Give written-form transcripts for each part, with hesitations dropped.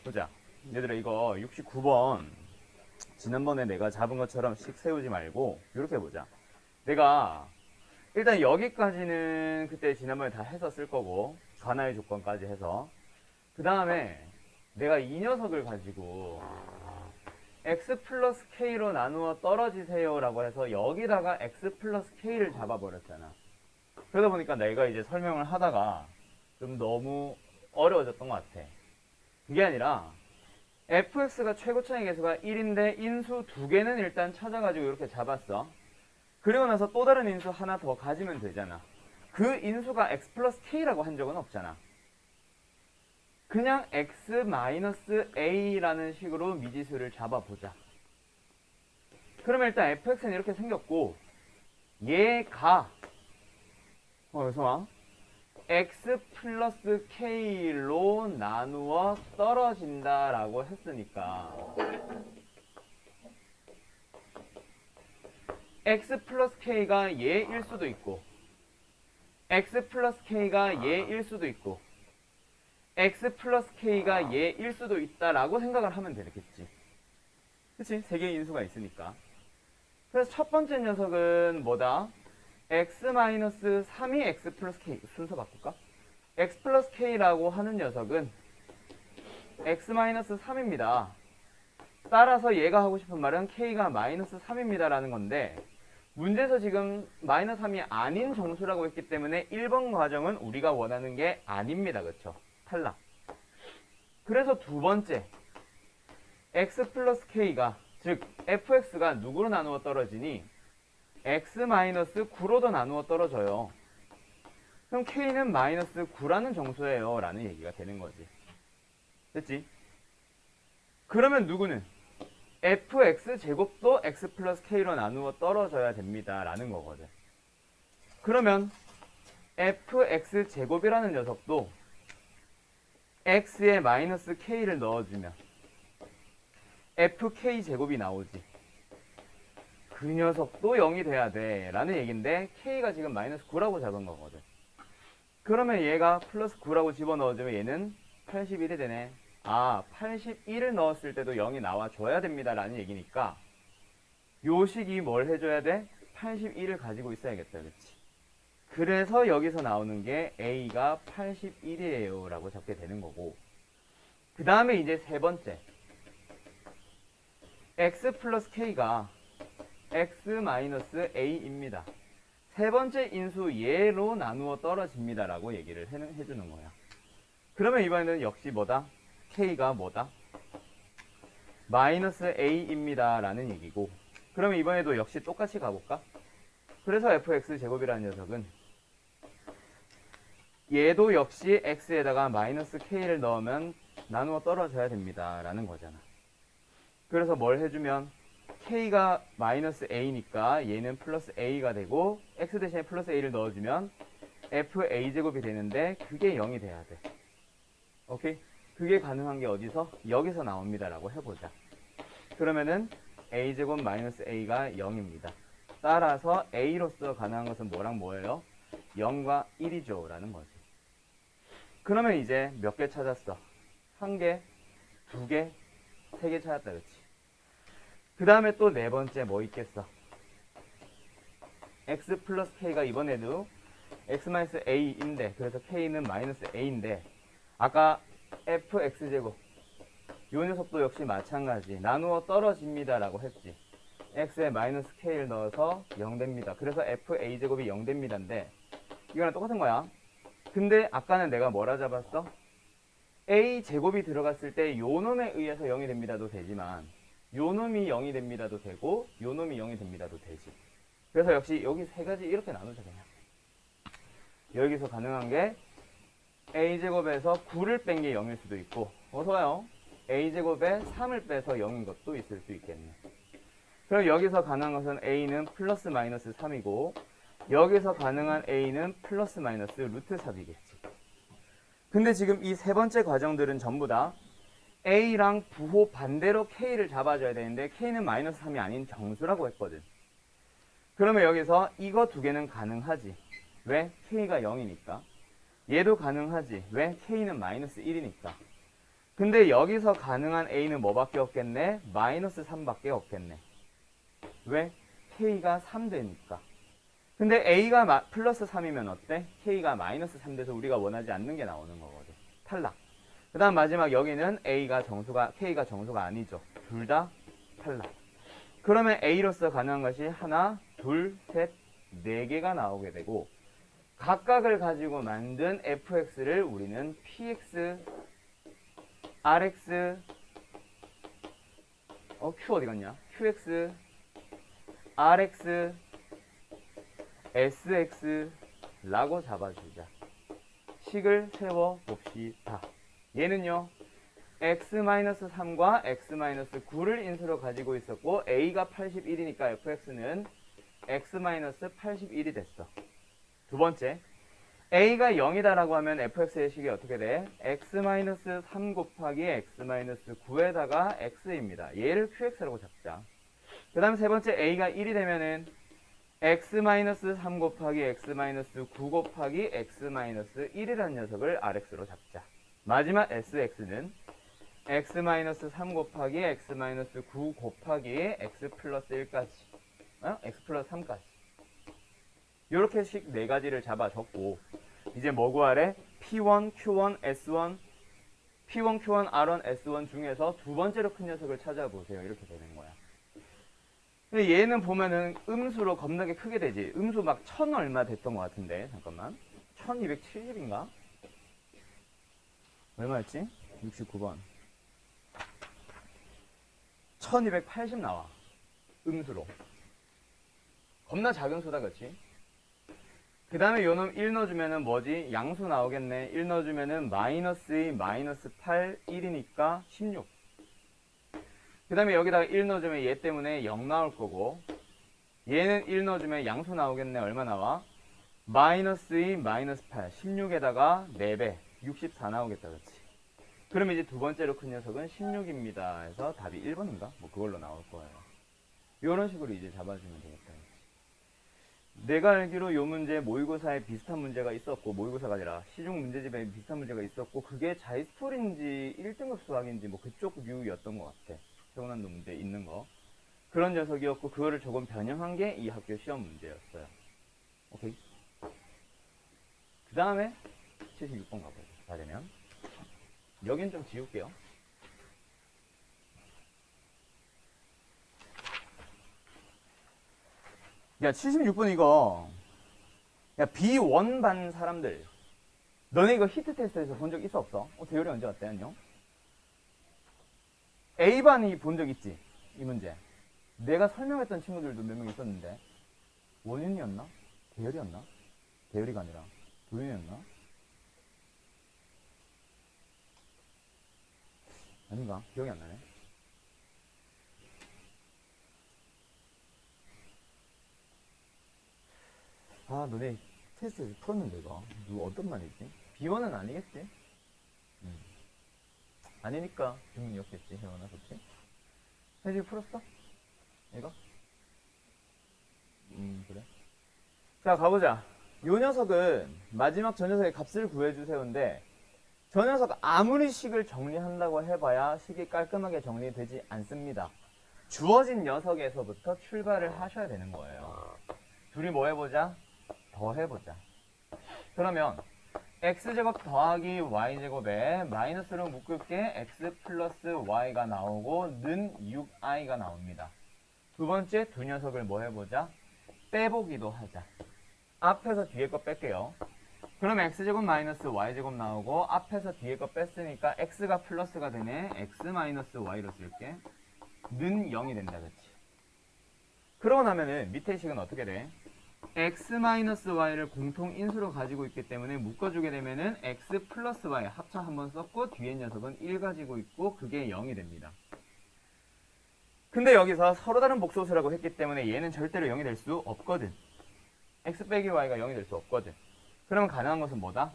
보자. 얘들아, 이거 69번 지난번에 내가 잡은 것처럼 씩 세우지 말고 이렇게 보자. 내가 일단 여기까지는 그때 지난번에 다 했었을 거고, 관할 조건까지 해서, 그 다음에 내가 이 녀석을 가지고 x 플러스 k로 나누어 떨어지세요 라고 해서 여기다가 x 플러스 k를 잡아버렸잖아. 그러다 보니까 내가 이제 설명을 하다가 좀 너무 어려워졌던 것 같아. 그게 아니라 fx가 최고차의 개수가 1인데 인수 2개는 일단 찾아가지고 이렇게 잡았어. 그리고 나서 또 다른 인수 하나 더 가지면 되잖아. 그 인수가 x 플러스 k라고 한 적은 없잖아. 그냥 x 마이너스 a라는 식으로 미지수를 잡아보자. 그러면 일단 fx는 이렇게 생겼고, 얘가 여기서 와 x 플러스 k로 나누어 떨어진다라고 했으니까 x 플러스 k가 얘일 수도 있고, x 플러스 k가 얘일 수도 있고, x 플러스 k가 얘일 수도 있다라고 생각을 하면 되겠지. 그치? 세 개의 인수가 있으니까. 그래서 첫 번째 녀석은 뭐다? x 마이너스 3이 x 플러스 k. 순서 바꿀까? x 플러스 k라고 하는 녀석은 x 마이너스 3입니다. 따라서 얘가 하고 싶은 말은 k가 마이너스 3입니다 라는 건데, 문제에서 지금 마이너스 3이 아닌 정수라고 했기 때문에 1번 과정은 우리가 원하는 게 아닙니다. 그쵸? 탈락. 그래서 두 번째, x 플러스 k가, 즉 fx가 누구로 나누어 떨어지니? x 마이너스 9로도 나누어 떨어져요. 그럼 k는 마이너스 9라는 정수예요 라는 얘기가 되는 거지. 됐지? 그러면 누구는? fx 제곱도 x 플러스 k로 나누어 떨어져야 됩니다 라는 거거든. 그러면 fx 제곱이라는 녀석도 x에 마이너스 k를 넣어주면 fk 제곱이 나오지. 그 녀석도 0이 돼야 돼 라는 얘기인데, k가 지금 마이너스 9라고 잡은 거거든. 그러면 얘가 플러스 9라고 집어넣어주면 얘는 81이 되네. 아, 81을 넣었을 때도 0이 나와줘야 됩니다 라는 얘기니까 요 식이 뭘 해줘야 돼? 81을 가지고 있어야겠다. 그렇지? 그래서 여기서 나오는 게 a가 81이에요 라고 잡게 되는 거고, 그 다음에 이제 세 번째, x 플러스 k가 x 마이너스 a입니다. 세 번째 인수 얘로 나누어 떨어집니다 라고 얘기를 해주는 거야. 그러면 이번에는 역시 뭐다? k가 뭐다? 마이너스 a입니다 라는 얘기고, 그러면 이번에도 역시 똑같이 가볼까? 그래서 fx 제곱이라는 녀석은 얘도 역시 x에다가 마이너스 k를 넣으면 나누어 떨어져야 됩니다 라는 거잖아. 그래서 뭘 해주면 k가 마이너스 a니까 얘는 플러스 a가 되고, x 대신에 플러스 a를 넣어주면 fa 제곱이 되는데 그게 0이 돼야 돼. 오케이? 그게 가능한 게 어디서? 여기서 나옵니다 라고 해보자. 그러면은 a 제곱 마이너스 a가 0입니다. 따라서 a로서 가능한 것은 뭐랑 뭐예요? 0과 1이죠 라는 거지. 그러면 이제 몇 개 찾았어? 1개, 2개, 3개 찾았다. 그치? 그 다음에 또 네 번째 뭐 있겠어? x 플러스 k가 이번에도 x 마이너스 a인데, 그래서 k는 마이너스 a인데, 아까 fx제곱 요 녀석도 역시 마찬가지 나누어 떨어집니다 라고 했지. x에 마이너스 k를 넣어서 0 됩니다. 그래서 fa제곱이 0 됩니다인데, 이거랑 똑같은 거야. 근데 아까는 내가 뭐라 잡았어? a제곱이 들어갔을 때 요 놈에 의해서 0이 됩니다도 되지만, 요 놈이 0이 됩니다도 되고, 요 놈이 0이 됩니다도 되지. 그래서 역시 여기 세 가지 이렇게 나누자. 그냥 여기서 가능한 게 a제곱에서 9를 뺀 게 0일 수도 있고, 어서와요, a제곱에 3을 빼서 0인 것도 있을 수 있겠네. 그럼 여기서 가능한 것은 a는 플러스 마이너스 3이고, 여기서 가능한 a는 플러스 마이너스 루트 3이겠지. 근데 지금 이 세 번째 과정들은 전부 다 A랑 부호 반대로 K를 잡아줘야 되는데 K는 마이너스 3이 아닌 정수라고 했거든. 그러면 여기서 이거 두 개는 가능하지. 왜? K가 0이니까. 얘도 가능하지. 왜? K는 마이너스 1이니까. 근데 여기서 가능한 A는 뭐밖에 없겠네? 마이너스 3밖에 없겠네. 왜? K가 3 되니까. 근데 A가 플러스 3이면 어때? K가 마이너스 3 돼서 우리가 원하지 않는 게 나오는 거거든. 탈락. 그 다음 마지막 여기는 K가 정수가 아니죠. 둘 다 탈락. 그러면 A로서 가능한 것이 하나, 둘, 셋, 네 개가 나오게 되고 각각을 가지고 만든 fx를 우리는 px, rx, q 어디 갔냐? qx, rx, sx라고 잡아주자. 식을 세워봅시다. 얘는요. x-3과 x-9를 인수로 가지고 있었고 a가 81이니까 fx는 x-81이 됐어. 두 번째, a가 0이다라고 하면 fx의 식이 어떻게 돼? x-3 곱하기 x-9에다가 x입니다. 얘를 qx라고 잡자. 그 다음 세 번째, a가 1이 되면은 x-3 곱하기 x-9 곱하기 x-1이라는 녀석을 rx로 잡자. 마지막 sx는 x-3 곱하기 x-9 곱하기 x 플러스 1까지 x 플러스 3까지 이렇게 식 네 가지를 잡아줬고 이제 뭐 구하래? P1, Q1, S1 P1, Q1, R1, S1 중에서 두 번째로 큰 녀석을 찾아보세요. 이렇게 되는 거야. 근데 얘는 보면은 음수로 겁나게 크게 되지. 음수 막 1000 얼마 됐던 것 같은데 잠깐만 1270인가? 얼마였지? 69번 1280 나와. 음수로 겁나 작은 수다. 그렇지? 그 다음에 요놈 1 넣어주면은 뭐지? 양수 나오겠네. 1 넣어주면은 마이너스 2, 마이너스 8, 1이니까 16. 그 다음에 여기다가 1 넣어주면 얘 때문에 0 나올 거고 얘는 1 넣어주면 양수 나오겠네. 얼마 나와? 마이너스 2, 마이너스 8, 16에다가 4배, 64 나오겠다. 그렇지? 그러면 이제 두 번째로 큰 녀석은 16입니다. 해서 답이 1번인가? 뭐 그걸로 나올 거예요. 이런 식으로 이제 잡아주면 되겠다. 내가 알기로 요 문제 모의고사에 비슷한 문제가 있었고, 모의고사가 아니라 시중 문제집에 비슷한 문제가 있었고, 그게 자이스톨인지 1등급 수학인지 뭐 그쪽 류였던 것 같아. 초고난도 문제 있는 거. 그런 녀석이었고, 그거를 조금 변형한 게 이 학교 시험 문제였어요. 오케이. 그 다음에 76번 가보죠. 다 되면. 여긴 좀 지울게요. 야, 76번 이거. 야, B1반 사람들. 너네 이거 히트 테스트에서 본 적 있어, 없어? 대열이 언제 왔대, 안녕? A반이 본 적 있지? 이 문제. 내가 설명했던 친구들도 몇 명 있었는데. 원윤이었나? 대열이었나? 대열이가 아니라 도윤이었나? 아닌가? 기억이 안 나네. 아, 너네 테스트에서 풀었는데 이거. 누구 어떤 말이지? B1은 아니겠지? 아니니까 질문이었겠지. 혜원아, 그렇지? 혜지 풀었어? 이거? 그래. 자, 가보자. 요 녀석은 마지막 저 녀석의 값을 구해주세요인데 저 녀석 아무리 식을 정리한다고 해봐야 식이 깔끔하게 정리되지 않습니다. 주어진 녀석에서부터 출발을 하셔야 되는 거예요. 둘이 뭐 해보자? 더 해보자. 그러면 x제곱 더하기 y제곱에 마이너스로 묶을게 x 플러스 y가 나오고 는 6i가 나옵니다. 두 번째 두 녀석을 뭐 해보자? 빼보기도 하자. 앞에서 뒤에 거 뺄게요. 그럼 x제곱 마이너스 y제곱 나오고 앞에서 뒤에 거 뺐으니까 x가 플러스가 되네. x 마이너스 y로 쓸게. 는 0이 된다. 그치? 그러고 나면은 밑에 식은 어떻게 돼? x-y를 공통 인수로 가지고 있기 때문에 묶어주게 되면은 x 플러스 y 합차 한번 썼고 뒤에 녀석은 1 가지고 있고 그게 0이 됩니다. 근데 여기서 서로 다른 복소수라고 했기 때문에 얘는 절대로 0이 될 수 없거든. x 빼기 y가 0이 될 수 없거든. 그러면 가능한 것은 뭐다?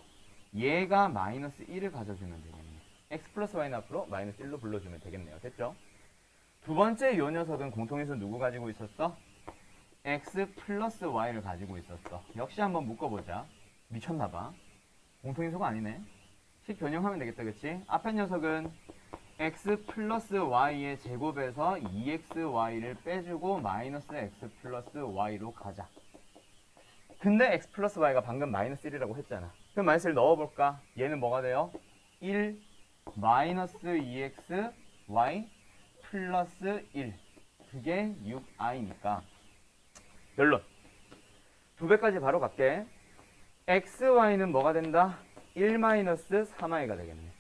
얘가 마이너스 1을 가져주면 되겠네. x 플러스 y는 앞으로 마이너스 1로 불러주면 되겠네요. 됐죠? 두 번째 요 녀석은 공통인수 누구 가지고 있었어? x 플러스 y를 가지고 있었어. 역시 한번 묶어보자. 미쳤나봐. 공통인수가 아니네. 식 변형하면 되겠다, 그치? 앞에 녀석은 x 플러스 y의 제곱에서 2xy를 빼주고 마이너스 x 플러스 y로 가자. 근데 x 플러스 y가 방금 마이너스 1이라고 했잖아. 그럼 마이너스 1 넣어볼까? 얘는 뭐가 돼요? 1 마이너스 2x y 플러스 1. 그게 6i니까 결론. 두 배까지 바로 갈게. xy는 뭐가 된다? 1 마이너스 3i가 되겠네.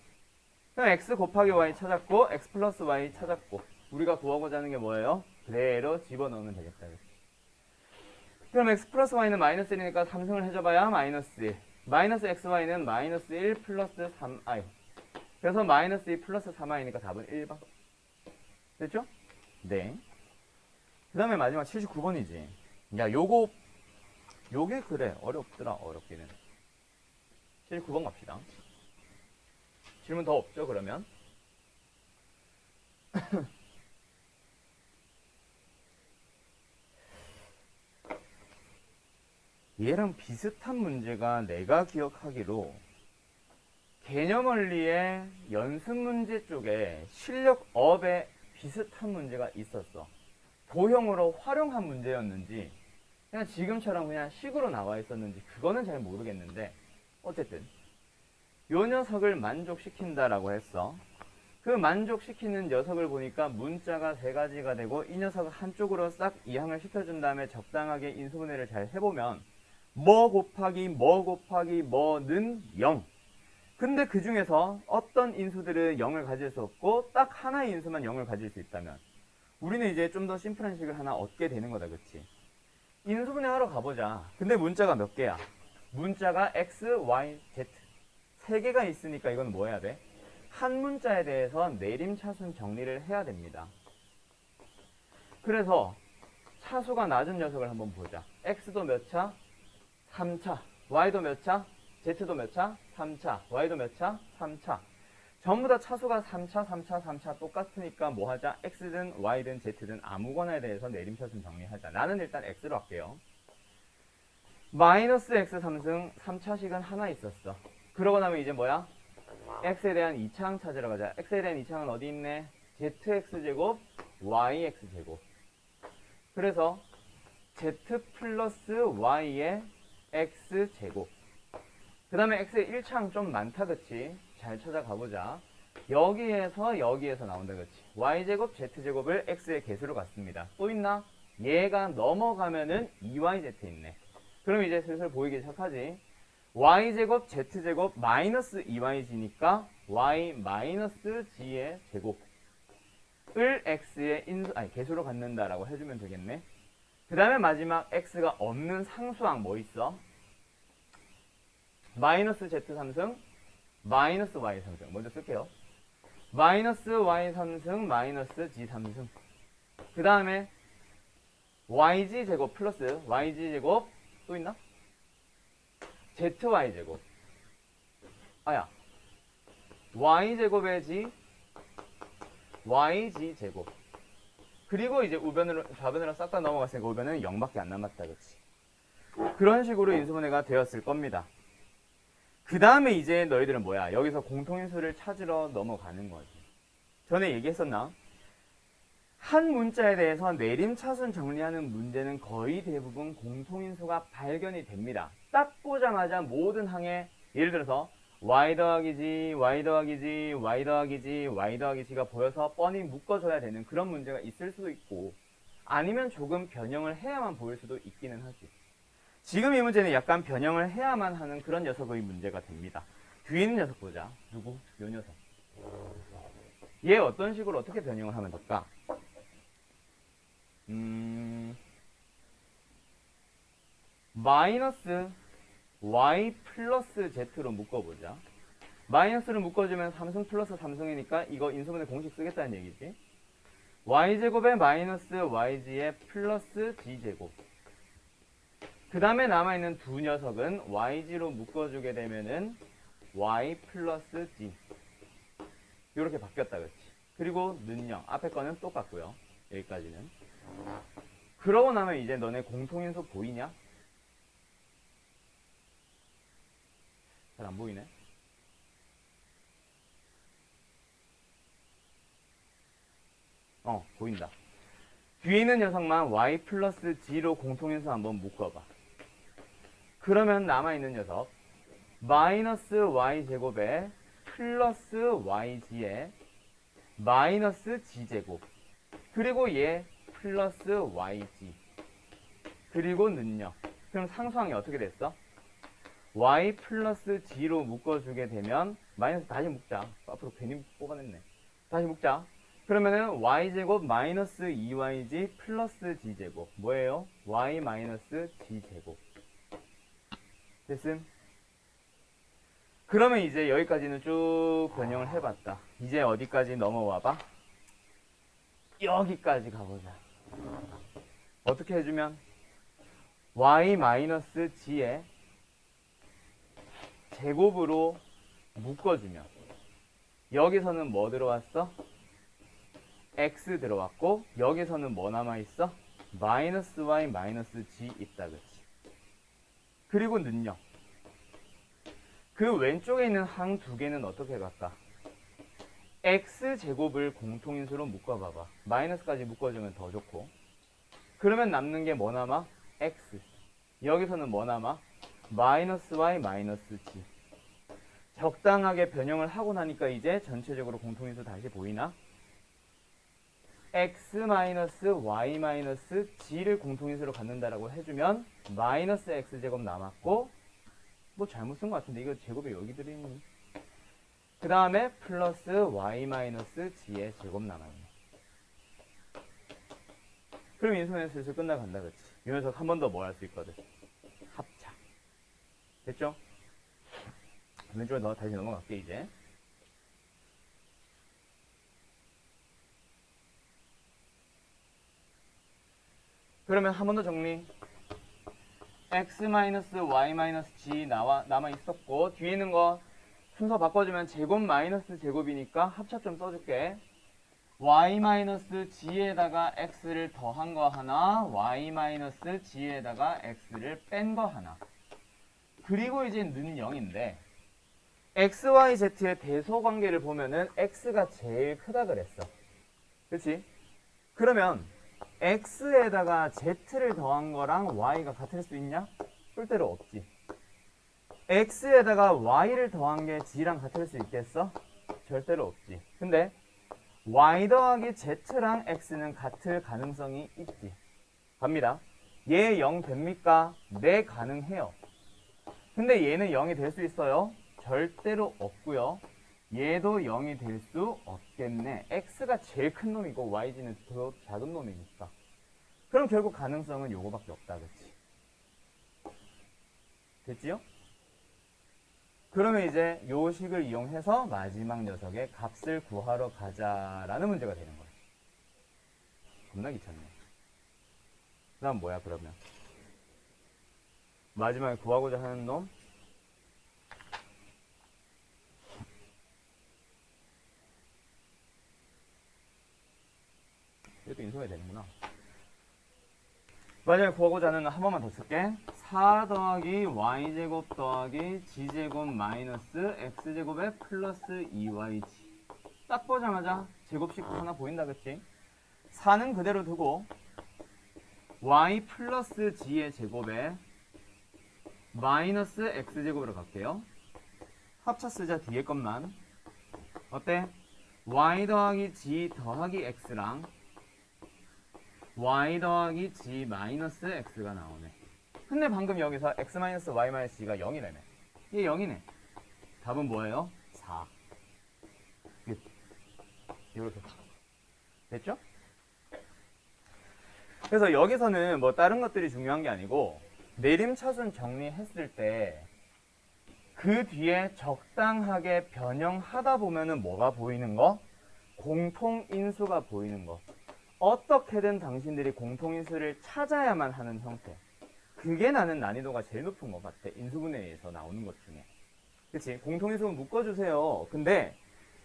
그럼 x 곱하기 y 찾았고 x 플러스 y 찾았고 우리가 구하고자 하는 게 뭐예요? 그대로 집어넣으면 되겠다. 그럼 x 플러스 y는 마이너스 1이니까 3승을 해줘봐야 마이너스 1. 마이너스 xy는 마이너스 1 플러스 3i. 그래서 마이너스 2 플러스 3i니까 답은 1번. 됐죠? 네. 그 다음에 마지막 79번이지. 야, 요게 그래. 어렵더라, 어렵기는. 79번 갑시다. 질문 더 없죠, 그러면? 얘랑 비슷한 문제가 내가 기억하기로 개념원리의 연습 문제 쪽에 실력업에 비슷한 문제가 있었어. 도형으로 활용한 문제였는지 그냥 지금처럼 그냥 식으로 나와 있었는지 그거는 잘 모르겠는데 어쨌든 요 녀석을 만족시킨다라고 했어. 그 만족시키는 녀석을 보니까 문자가 세 가지가 되고 이 녀석을 한쪽으로 싹 이항을 시켜준 다음에 적당하게 인수분해를 잘 해보면 뭐 곱하기 뭐는 0. 근데 그 중에서 어떤 인수들은 0을 가질 수 없고 딱 하나의 인수만 0을 가질 수 있다면 우리는 이제 좀 더 심플한 식을 하나 얻게 되는 거다, 그치? 인수분해 하러 가보자. 근데 문자가 몇 개야? 문자가 x, y, z 세 개가 있으니까 이건 뭐 해야 돼? 한 문자에 대해서 내림차순 정리를 해야 됩니다. 그래서 차수가 낮은 녀석을 한번 보자. x도 몇 차? 3차. y도 몇 차? z도 몇 차? 3차. y도 몇 차? 3차. 전부 다 차수가 3차 똑같으니까 뭐 하자? x든 y든 z든 아무거나에 대해서 내림차순 정리하자. 나는 일단 x로 할게요. 마이너스 x 3승 3차식은 하나 있었어. 그러고 나면 이제 뭐야? x에 대한 2차항 찾으러 가자. x에 대한 2차항은 어디 있네? zx제곱 yx제곱. 그래서 z 플러스 y의 x제곱. 그 다음에 x의 1차항 좀 많다, 그치? 잘 찾아가보자. 여기에서 나온다, 그치? y제곱 z제곱을 x의 개수로 갖습니다. 또 있나? 얘가 넘어가면은 2yz 있네. 그럼 이제 슬슬 보이기 시작하지. y제곱 z제곱 마이너스 2yg니까 y 마이너스 g의 제곱을 x의 개수로 갖는다라고 해주면 되겠네. 그 다음에 마지막 x가 없는 상수항 뭐 있어? 마이너스 z 3승 마이너스 y 3승 먼저 쓸게요. 마이너스 y 3승 마이너스 g 3승. 그 다음에 yg 제곱 플러스 yg 제곱 또 있나? zy 제곱. 아야. y 제곱의 g yg 제곱. 그리고 이제 우변으로 좌변으로 싹 다 넘어갔으니까 우변은 0밖에 안 남았다, 그치? 그런 식으로 인수분해가 되었을 겁니다. 그 다음에 이제 너희들은 뭐야? 여기서 공통인수를 찾으러 넘어가는 거지. 전에 얘기했었나? 한 문자에 대해서 내림차순 정리하는 문제는 거의 대부분 공통인수가 발견이 됩니다. 딱 보자마자 모든 항에 예를 들어서 y 더하기 g, y 더하기 g, y 더하기 g, y 더하기 g가 보여서 뻔히 묶어줘야 되는 그런 문제가 있을 수도 있고 아니면 조금 변형을 해야만 보일 수도 있기는 하지. 지금 이 문제는 약간 변형을 해야만 하는 그런 녀석의 문제가 됩니다. 뒤에 있는 녀석 보자. 누구? 요 녀석. 얘 어떤 식으로 어떻게 변형을 하면 될까? 마이너스 y 플러스 z로 묶어보자. 마이너스를 묶어주면 3승 플러스 3승이니까 이거 인수분해 공식 쓰겠다는 얘기지. y제곱에 마이너스 yg에 플러스 g제곱. 그 다음에 남아있는 두 녀석은 yg로 묶어주게 되면은 y 플러스 g. 이렇게 바뀌었다 그렇지. 그리고 는 0. 앞에 거는 똑같고요. 여기까지는. 그러고 나면 이제 너네 공통인수 보이냐? 잘 안 보이네. 보인다. 뒤에 있는 녀석만 y 플러스 g로 공통인수 한번 묶어봐. 그러면 남아있는 녀석 마이너스 y제곱에 플러스 yg에 마이너스 g제곱 그리고 얘 플러스 yg 그리고 는요. 그럼 상수항이 어떻게 됐어? y 플러스 g로 묶어주게 되면 마이너스 다시 묶자. 앞으로 괜히 뽑아냈네. 다시 묶자. 그러면은 y제곱 마이너스 2yg 플러스 g제곱 뭐예요? y 마이너스 g제곱 됐음? 그러면 이제 여기까지는 쭉 변형을 해봤다. 이제 어디까지 넘어와봐? 여기까지 가보자. 어떻게 해주면 y 마이너스 g에 제곱으로 묶어주면 여기서는 뭐 들어왔어? x 들어왔고 여기서는 뭐 남아있어? 마이너스 y 마이너스 g 있다 그치? 그리고 는요. 그 왼쪽에 있는 항 두 개는 어떻게 갈까? x제곱을 공통인수로 묶어봐봐. 마이너스까지 묶어주면 더 좋고. 그러면 남는 게 뭐 남아? x. 여기서는 뭐 남아? 마이너스 y 마이너스 g. 적당하게 변형을 하고 나니까 이제 전체적으로 공통인수 다시 보이나? x 마이너스 y 마이너스 g를 공통인수로 갖는다라고 해주면 마이너스 x제곱 남았고 뭐 잘못 쓴 것 같은데 이거 제곱이 여기 들어있니? 그 다음에 플러스 y 마이너스 g의 제곱 남았네. 그럼 인수는 슬슬 끝나간다 그치? 이 녀석 한 번 더 뭐 할 수 있거든? 합차. 됐죠? 왼쪽에 다시 넘어갈게 이제. 그러면 한 번 더 정리. x-y-g 남아 있었고 뒤에 있는 거 순서 바꿔주면 제곱 마이너스 제곱이니까 합차 좀 써줄게. y-g에다가 x를 더한 거 하나, y-g에다가 x를 뺀 거 하나. 그리고 이제 는 0인데 x, y, z의 대소 관계를 보면은 x가 제일 크다 그랬어. 그치? 그러면 x에다가 z를 더한 거랑 y가 같을 수 있냐? 절대로 없지. x에다가 y를 더한 게 g랑 같을 수 있겠어? 절대로 없지. 근데 y 더하기 z랑 x는 같을 가능성이 있지. 갑니다. 얘 0 됩니까? 네, 가능해요. 근데 얘는 0이 될 수 있어요? 절대로 없고요. 얘도 0이 될 수 없겠네. x가 제일 큰 놈이고 yg는 더 작은 놈이니까. 그럼 결국 가능성은 요거밖에 없다. 그치? 됐지요? 그러면 이제 요 식을 이용해서 마지막 녀석의 값을 구하러 가자라는 문제가 되는 거야. 겁나 귀찮네. 그 다음 뭐야 그러면? 마지막에 구하고자 하는 놈? 이것도 인수해야 되는구나. 마지막에 구하고자 하는 놈 한 번만 더 쓸게. 4 더하기 y제곱 더하기 g제곱 마이너스 x제곱에 플러스 2yg. 딱 보자마자 제곱식 하나 보인다 그치? 4는 그대로 두고 y 플러스 g의 제곱에 마이너스 x제곱으로 갈게요. 합차 쓰자 뒤에 것만. 어때? y 더하기 g 더하기 x랑 y 더하기 g 마이너스 x가 나오네. 근데 방금 여기서 x 마이너스 y 마이너스 g가 0이라며. 이게 0이네. 답은 뭐예요? 4. 이렇게 됐죠? 그래서 여기서는 뭐 다른 것들이 중요한 게 아니고 내림차순 정리했을 때 그 뒤에 적당하게 변형하다 보면은 뭐가 보이는 거? 공통인수가 보이는 거. 어떻게든 당신들이 공통인수를 찾아야만 하는 형태. 그게 나는 난이도가 제일 높은 것 같아. 인수분해에서 나오는 것 중에. 그치? 공통인수는 묶어주세요. 근데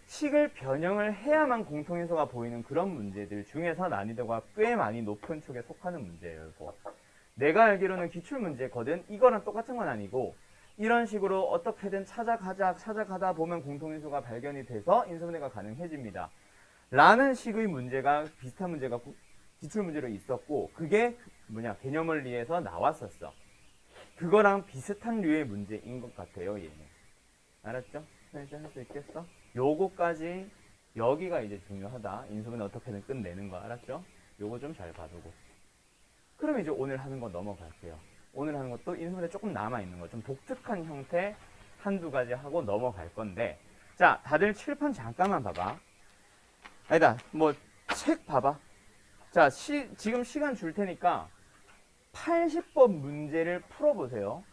식을 변형을 해야만 공통인수가 보이는 그런 문제들 중에서 난이도가 꽤 많이 높은 쪽에 속하는 문제예요. 이거. 내가 알기로는 기출문제거든. 이거랑 똑같은 건 아니고 이런 식으로 어떻게든 찾아가다 보면 공통인수가 발견이 돼서 인수분해가 가능해집니다. 라는 식의 문제가 비슷한 문제가 기출문제로 있었고 그게 개념원리에서 나왔었어. 그거랑 비슷한 류의 문제인 것 같아요. 얘는. 알았죠? 이제 할 수 있겠어? 요거까지 여기가 이제 중요하다. 인수분해 어떻게든 끝내는 거 알았죠? 요거 좀 잘 봐두고. 그럼 이제 오늘 하는 거 넘어갈게요. 오늘 하는 것도 인수분해 조금 남아있는 거, 좀 독특한 형태 한두 가지 하고 넘어갈 건데, 자, 다들 칠판 잠깐만 봐봐. 아니다, 책 봐봐. 자, 지금 시간 줄 테니까 80번 문제를 풀어보세요.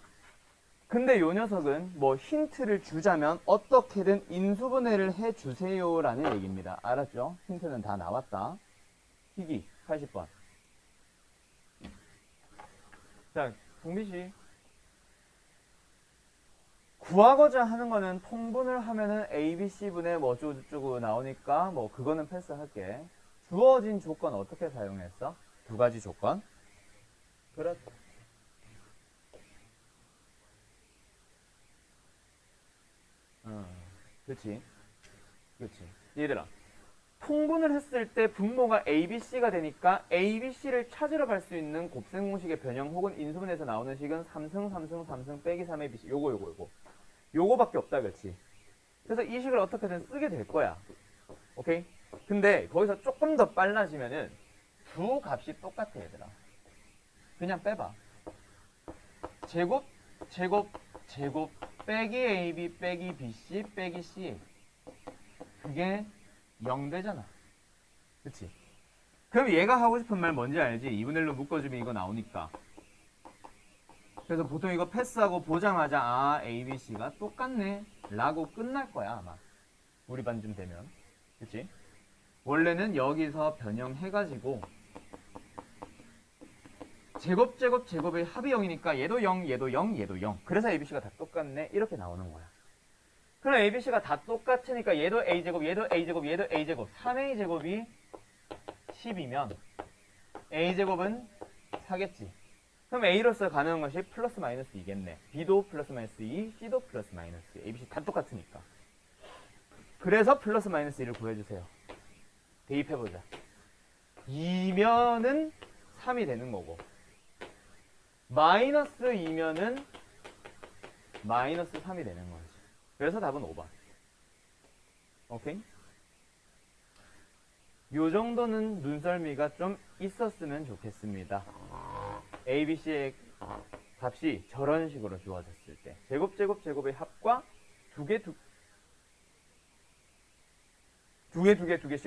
근데 요 녀석은 힌트를 주자면 어떻게든 인수분해를 해주세요 라는 얘기입니다. 알았죠? 힌트는 다 나왔다. 희기 80번. 자, 동비씨. 구하고자 하는 거는 통분을 하면은 ABC분의 어쩌고저쩌고 나오니까 그거는 패스할게. 주어진 조건 어떻게 사용했어? 두 가지 조건. 그렇. 그치. 얘들아. 통분을 했을 때 분모가 ABC가 되니까 ABC를 찾으러 갈 수 있는 곱셈 공식의 변형 혹은 인수분해에서 나오는 식은 3승 빼기 3ABC. 요거밖에 없다, 그렇지? 그래서 이 식을 어떻게든 쓰게 될 거야. 오케이? 근데 거기서 조금 더 빨라지면은 두 값이 똑같아, 얘들아. 그냥 빼봐. 제곱 빼기 AB 빼기 BC 빼기 C. 그게 0 되잖아. 그치? 그럼 얘가 하고 싶은 말 뭔지 알지? 2분의 1로 묶어주면 이거 나오니까. 그래서 보통 이거 패스하고 보자마자 ABC가 똑같네 라고 끝날 거야 아마. 우리 반쯤 되면. 그치? 원래는 여기서 변형해가지고 제곱의 합이 0이니까 얘도 0, 얘도 0, 얘도 0. 그래서 ABC가 다 똑같네 이렇게 나오는 거야. 그럼 ABC가 다 똑같으니까 얘도 A제곱, 얘도 A제곱, 얘도 A제곱 3A제곱이 10이면 A제곱은 4겠지. 그럼 A로서 가능한 것이 플러스 마이너스 2겠네. B도 플러스 마이너스 2, C도 플러스 마이너스 2. ABC 다 똑같으니까. 그래서 플러스 마이너스 2를 구해주세요. 대입해보자. 2면은 3이 되는 거고 마이너스 2면은 마이너스 3이 되는 거지. 그래서 답은 5번. 오케이? 요 정도는 눈썰미가 좀 있었으면 좋겠습니다. ABC의 값이 저런 식으로 주어졌을 때 제곱의 합과 두 개씩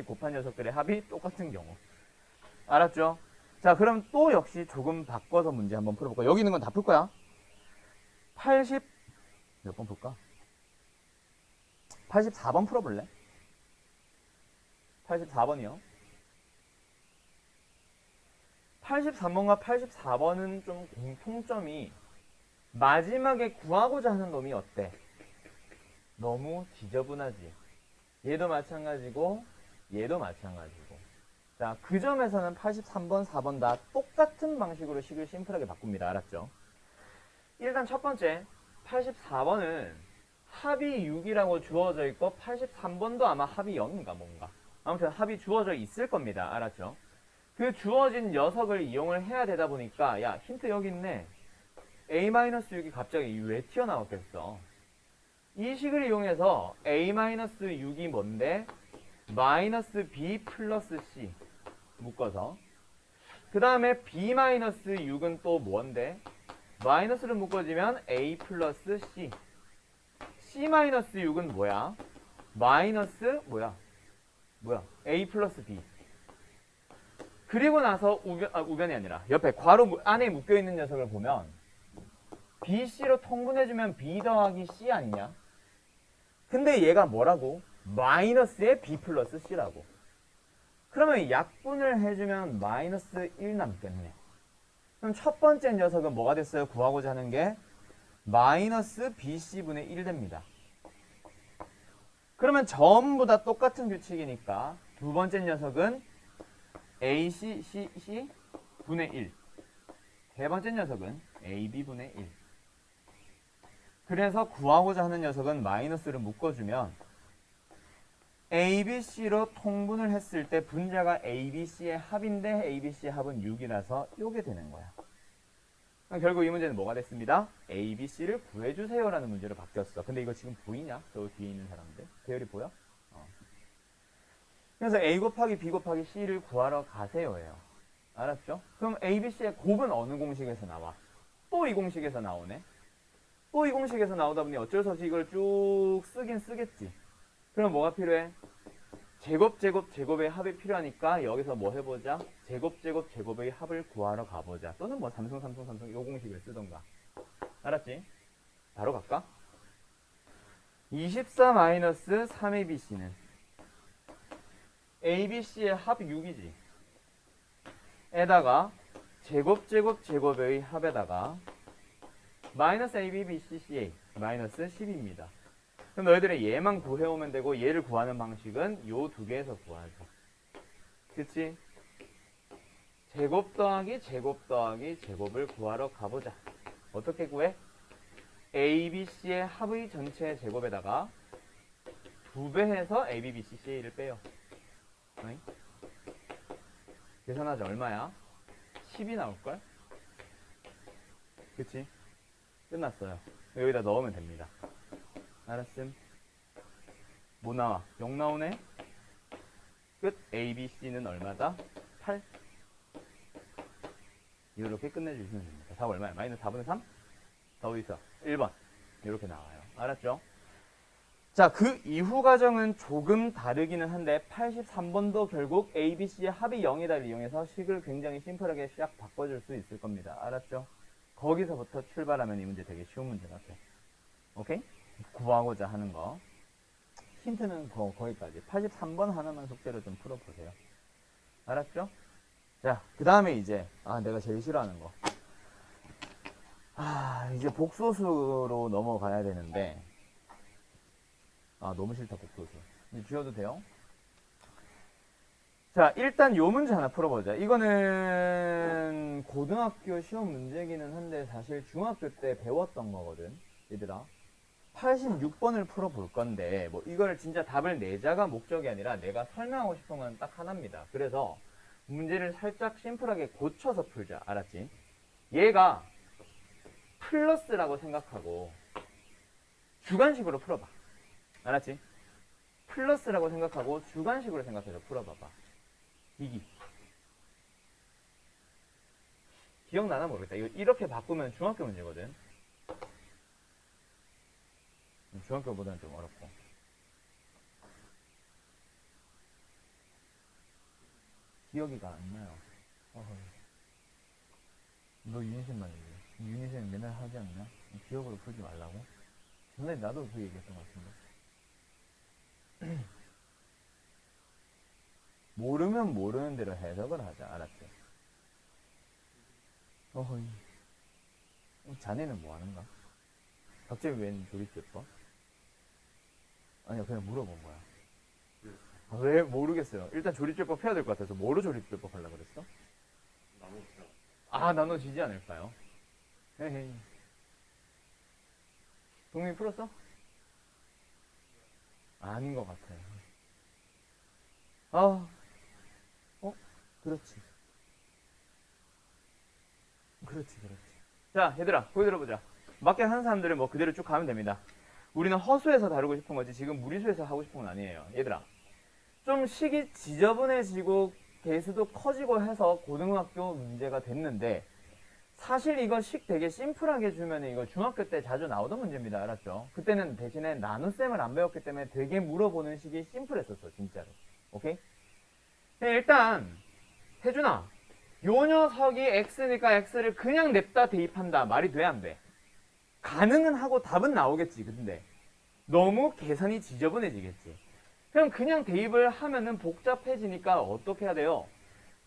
곱한 녀석들의 합이 똑같은 경우. 알았죠? 자, 그럼 또 역시 조금 바꿔서 문제 한번 풀어볼까? 여기 있는 건 다 풀 거야. 몇 번 풀까? 84번 풀어볼래? 84번이요. 83번과 84번은 좀 공통점이 마지막에 구하고자 하는 놈이 어때? 너무 지저분하지. 얘도 마찬가지고 얘도 마찬가지고. 자, 그 점에서는 83번, 4번 다 똑같은 방식으로 식을 심플하게 바꿉니다. 알았죠? 일단 첫 번째 84번은 합이 6이라고 주어져 있고 83번도 아마 합이 0인가 뭔가. 아무튼 합이 주어져 있을 겁니다. 알았죠? 그 주어진 녀석을 이용을 해야 되다 보니까 야, 힌트 여기 있네. A-6이 갑자기 왜 튀어나왔겠어? 이 식을 이용해서 A-6이 뭔데? 마이너스 B 플러스 C 묶어서 그 다음에 B-6은 또 뭔데? 마이너스를 묶어주면 A 플러스 C C-6은 뭐야? 마이너스 뭐야? A 플러스 B. 그리고 나서 우변이 아니라 옆에 괄호 안에 묶여있는 녀석을 보면 BC로 통분해주면 B 더하기 C 아니냐? 근데 얘가 뭐라고? 마이너스에 B 플러스 C라고. 그러면 약분을 해주면 마이너스 1 남겠네. 그럼 첫 번째 녀석은 뭐가 됐어요? 구하고자 하는 게 마이너스 BC분의 1 됩니다. 그러면 전부 다 똑같은 규칙이니까 두 번째 녀석은 ACC 분의 1. 세 번째 녀석은 AB 분의 1. 그래서 구하고자 하는 녀석은 마이너스를 묶어주면 ABC로 통분을 했을 때 분자가 ABC의 합인데 ABC의 합은 6이라서 요게 되는 거야. 결국 이 문제는 뭐가 됐습니다? ABC를 구해주세요 라는 문제로 바뀌었어. 근데 이거 지금 보이냐? 저 뒤에 있는 사람들. 배열이 보여? 그래서 A 곱하기 B 곱하기 C를 구하러 가세요예요. 알았죠? 그럼 ABC의 곱은 어느 공식에서 나와? 또 이 공식에서 나오네. 또 이 공식에서 나오다 보니 어쩔 수 없이 이걸 쭉 쓰긴 쓰겠지. 그럼 뭐가 필요해? 제곱의 합이 필요하니까 여기서 뭐 해보자? 제곱의 합을 구하러 가보자. 또는 뭐 삼성 이 공식을 쓰던가. 알았지? 바로 갈까? 24-3ABC는 ABC의 합 6이지. 에다가 제곱의 합에다가 마이너스 ABBCCA 마이너스 10입니다. 그럼 너희들이 얘만 구해오면 되고 얘를 구하는 방식은 요 두 개에서 구하자. 그치? 제곱 더하기 제곱을 구하러 가보자. 어떻게 구해? ABC의 합의 전체 제곱에다가 2배 해서 ABBCCA를 빼요. 네? 계산하자. 얼마야? 10이 나올걸? 그치? 끝났어요. 여기다 넣으면 됩니다. 알았음? 뭐 나와? 0 나오네? 끝. ABC는 얼마다? 8. 이렇게 끝내주시면 됩니다. 4 얼마야? 마이너스 4분의 3? 더 어디 있어? 1번. 이렇게 나와요. 알았죠? 자, 그 이후 과정은 조금 다르기는 한데 83번도 결국 ABC의 합이 0이다를 이용해서 식을 굉장히 심플하게 샥 바꿔줄 수 있을 겁니다. 알았죠? 거기서부터 출발하면 이 문제 되게 쉬운 문제 같아. 오케이? 구하고자 하는 거. 힌트는 거기까지. 83번 하나만 숙제로 좀 풀어보세요. 알았죠? 자, 그 다음에 이제 내가 제일 싫어하는 거. 이제 복소수로 넘어가야 되는데 너무 싫다 복소수. 이제 지워도 돼요? 자, 일단 요 문제 하나 풀어보자. 이거는 고등학교 시험 문제기는 한데 사실 중학교 때 배웠던 거거든. 얘들아. 86번을 풀어볼 건데 뭐 이걸 진짜 답을 내자가 목적이 아니라 내가 설명하고 싶은 건 딱 하나입니다. 그래서 문제를 살짝 심플하게 고쳐서 풀자. 알았지? 얘가 플러스라고 생각하고 주관식으로 풀어봐. 알았지? 플러스라고 생각하고 주관식으로 생각해서 풀어봐봐. 이기. 기억나나 모르겠다. 이거 이렇게 바꾸면 중학교 문제거든. 중학교보다는 좀 어렵고. 기억이가 안 나요. 너 유니쌤만 얘기해. 유니쌤 맨날 하지 않나? 기억으로 풀지 말라고? 전에 나도 그 얘기했던 것 같은데. 모르면 모르는 대로 해석을 하자. 알았지? 자네는 뭐 하는가? 갑자기 웬 조립제법? 아니야, 그냥 물어본 거야. 왜? 모르겠어요. 일단 조립제법 해야 될 것 같아서 뭐로 조립제법 하려고 그랬어? 나눠지지 않을까요? 헤헤이. 동민이 풀었어? 아닌 것 같아요. 그렇지. 그렇지. 자, 얘들아, 거기 들어보자. 맞게 하는 사람들은 뭐 그대로 쭉 가면 됩니다. 우리는 허수에서 다루고 싶은 거지 지금 무리수에서 하고 싶은 건 아니에요. 얘들아, 좀 식이 지저분해지고 개수도 커지고 해서 고등학교 문제가 됐는데 사실 이거 식 되게 심플하게 주면 이거 중학교 때 자주 나오던 문제입니다. 알았죠? 그때는 대신에 나눗셈을 안 배웠기 때문에 되게 물어보는 식이 심플했었어. 진짜로. 오케이? 일단 혜준아, 요 녀석이 x니까 x를 그냥 냅다 대입한다. 말이 돼, 안 돼? 가능은 하고 답은 나오겠지. 근데 너무 계산이 지저분해지겠지. 그냥 대입을 하면은 복잡해지니까 어떻게 해야 돼요?